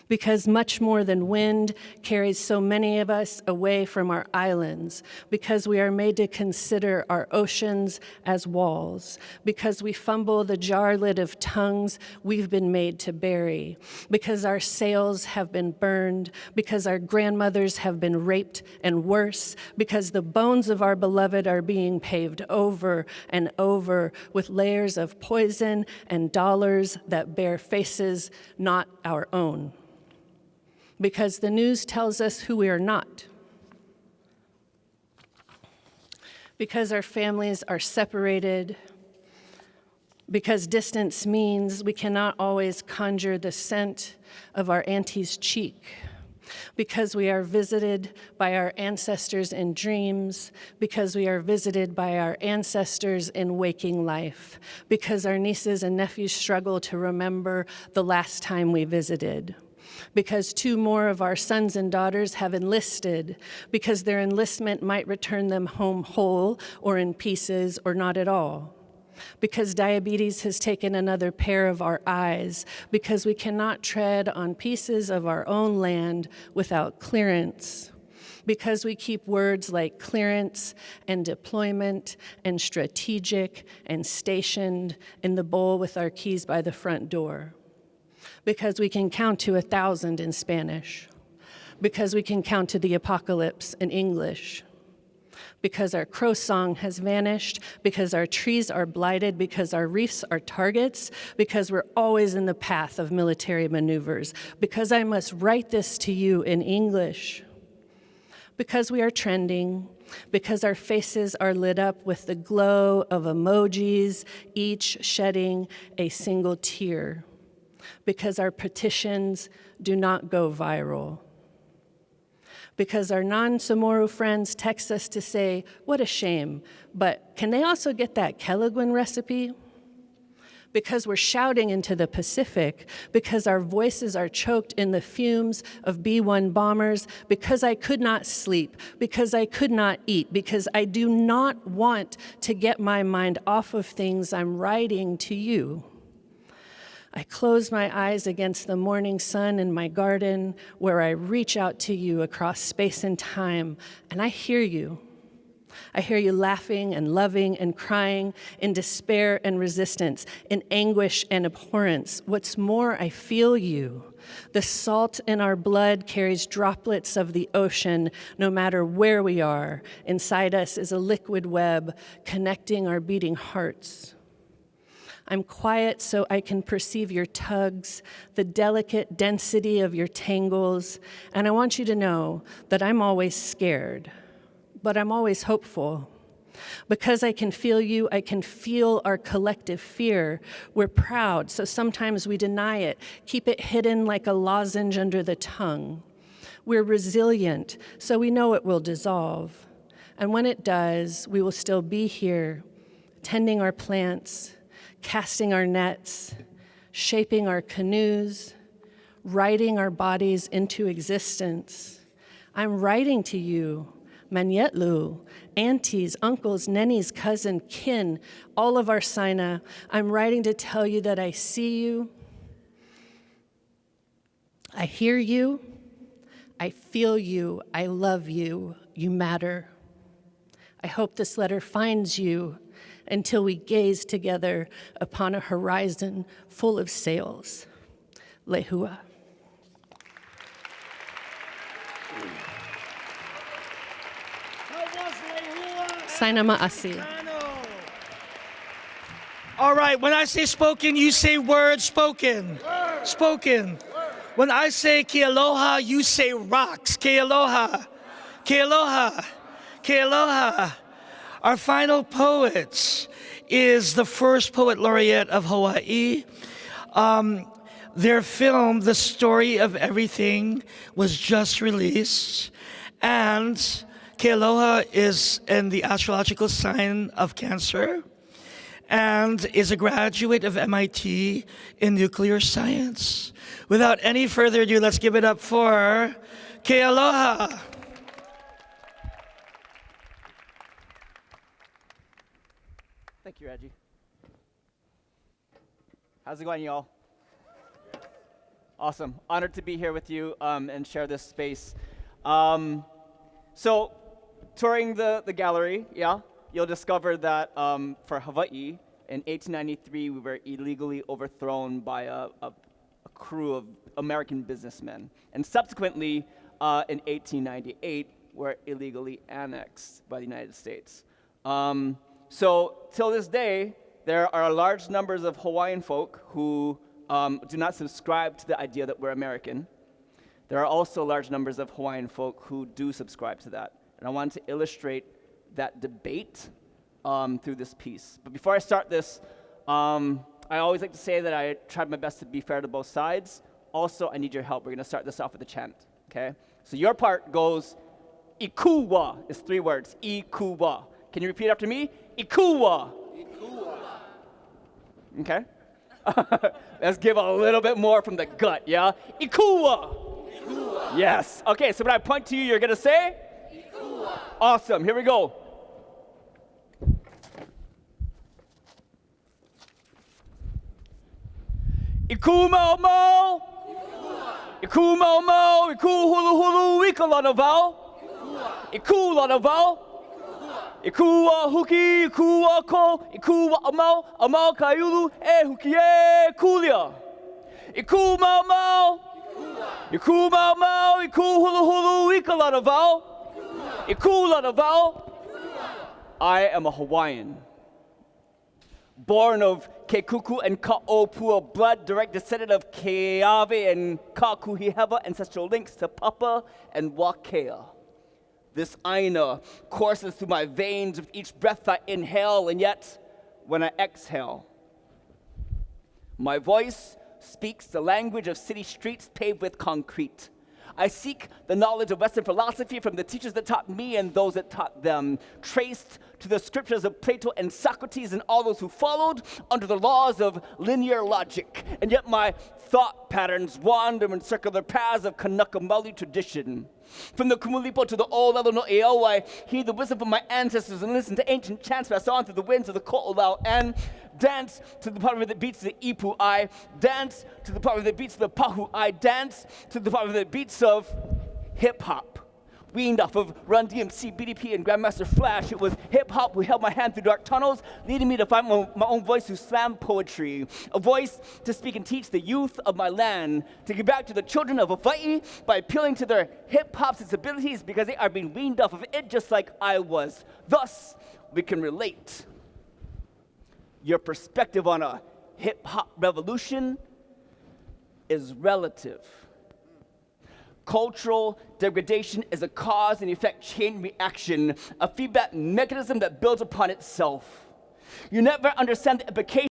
Because much more than wind carries so many of us away from our islands, because we are made to consider our oceans as walls, because we fumble the jar lid of tongues we've been made to bury, because our sails have been burned, because our grandmothers have been raped and worse, because the bones of our beloved are being paved over and over with layers of poison and dollars that bear faces not our own. Because the news tells us who we are not. Because our families are separated. Because distance means we cannot always conjure the scent of our auntie's cheek. Because we are visited by our ancestors in dreams. Because we are visited by our ancestors in waking life. Because our nieces and nephews struggle to remember the last time we visited. Because 2 more of our sons and daughters have enlisted, because their enlistment might return them home whole or in pieces or not at all. Because diabetes has taken another pair of our eyes, because we cannot tread on pieces of our own land without clearance. Because we keep words like clearance and deployment and strategic and stationed in the bowl with our keys by the front door. Because we can count to 1,000 in Spanish. Because we can count to the apocalypse in English. Because our crow song has vanished. Because our trees are blighted. Because our reefs are targets. Because we're always in the path of military maneuvers. Because I must write this to you in English. Because we are trending. Because our faces are lit up with the glow of emojis, each shedding a single tear. Because our petitions do not go viral. Because our non-Chamorro friends text us to say, what a shame, but can they also get that Kelaguen recipe? Because we're shouting into the Pacific, because our voices are choked in the fumes of B-1 bombers, because I could not sleep, because I could not eat, because I do not want to get my mind off of things I'm writing to you. I close my eyes against the morning sun in my garden where I reach out to you across space and time, and I hear you. I hear you laughing and loving and crying in despair and resistance, in anguish and abhorrence. What's more, I feel you. The salt in our blood carries droplets of the ocean no matter where we are. Inside us is a liquid web connecting our beating hearts. I'm quiet so I can perceive your tugs, the delicate density of your tangles, and I want you to know that I'm always scared, but I'm always hopeful. Because I can feel you, I can feel our collective fear. We're proud, so sometimes we deny it, keep it hidden like a lozenge under the tongue. We're resilient, so we know it will dissolve. And when it does, we will still be here, tending our plants, casting our nets, shaping our canoes, writing our bodies into existence. I'm writing to you, Manyetlu, aunties, uncles, nennies, cousin, kin, all of our Sina. I'm writing to tell you that I see you, I hear you, I feel you, I love you, you matter. I hope this letter finds you until we gaze together upon a horizon full of sails. Lehua. Sina ma'asi. All right, when I say spoken, you say word spoken. Spoken. When I say ke aloha, you say rocks. Ke aloha. Ke aloha. Ke aloha. Our final poet is the first poet laureate of Hawaii. Their film, The Story of Everything, was just released. And Ke aloha is in the astrological sign of Cancer and is a graduate of MIT in nuclear science. Without any further ado, let's give it up for Ke aloha. Thank you, Reggie. How's it going, y'all? Awesome. Honored to be here with you and share this space. So, touring the gallery, yeah, you'll discover that for Hawaii, in 1893, we were illegally overthrown by a crew of American businessmen. And subsequently, in 1898, we're illegally annexed by the United States. So, till this day, there are large numbers of Hawaiian folk who do not subscribe to the idea that we're American. There are also large numbers of Hawaiian folk who do subscribe to that. And I wanted to illustrate that debate through this piece. But before I start this, I always like to say that I tried my best to be fair to both sides. Also, I need your help. We're going to start this off with a chant, okay? So your part goes, Ikuwa. It's 3 words, Ikuwa. Can you repeat after me? Ikuwa. Ikuwa. Okay? Let's give a little bit more from the gut, yeah? Ikuwa. Ikuwa. Yes. Okay, so when I point to you, you're going to say? Ikuwa. Awesome. Here we go. Iku mau mau. Iku mau mau. Iku hulu hulu. Iku lana vau. Iku lana vau. Iku wa huki. Iku wa ko. Iku wa amau. Amau kaiulu. E huki e kulia. Iku mau mau. Iku mau mau. Iku hulu hulu. Iku lana vau. Iku lana vau. I am a Hawaiian. Born of Kekuku and Ka'opua blood, direct descendant of Keawe and Kakuhiheva, ancestral links to Papa and Wakea. This Aina courses through my veins with each breath I inhale, and yet, when I exhale, my voice speaks the language of city streets paved with concrete. I seek the knowledge of Western philosophy from the teachers that taught me and those that taught them, traced to the scriptures of Plato and Socrates and all those who followed under the laws of linear logic. And yet my thought patterns wander in circular paths of Kanaka Maoli tradition. From the Kumulipo to the old Lalo no Eo, I heed the wisdom of my ancestors and listen to ancient chants passed on through the winds of the Ko'olau and dance to the part that beats the Ipu. I dance to the part that beats the Pahu. I dance to the part that beats of hip-hop. Weaned off of Run DMC, BDP, and Grandmaster Flash, it was hip-hop who held my hand through dark tunnels, leading me to find my own voice through slam poetry. A voice to speak and teach the youth of my land, to give back to the children of Hawaii by appealing to their hip-hop sensibilities because they are being weaned off of it just like I was. Thus, we can relate. Your perspective on a hip-hop revolution is relative. Cultural degradation is a cause and effect chain reaction, a feedback mechanism that builds upon itself. You never understand the implications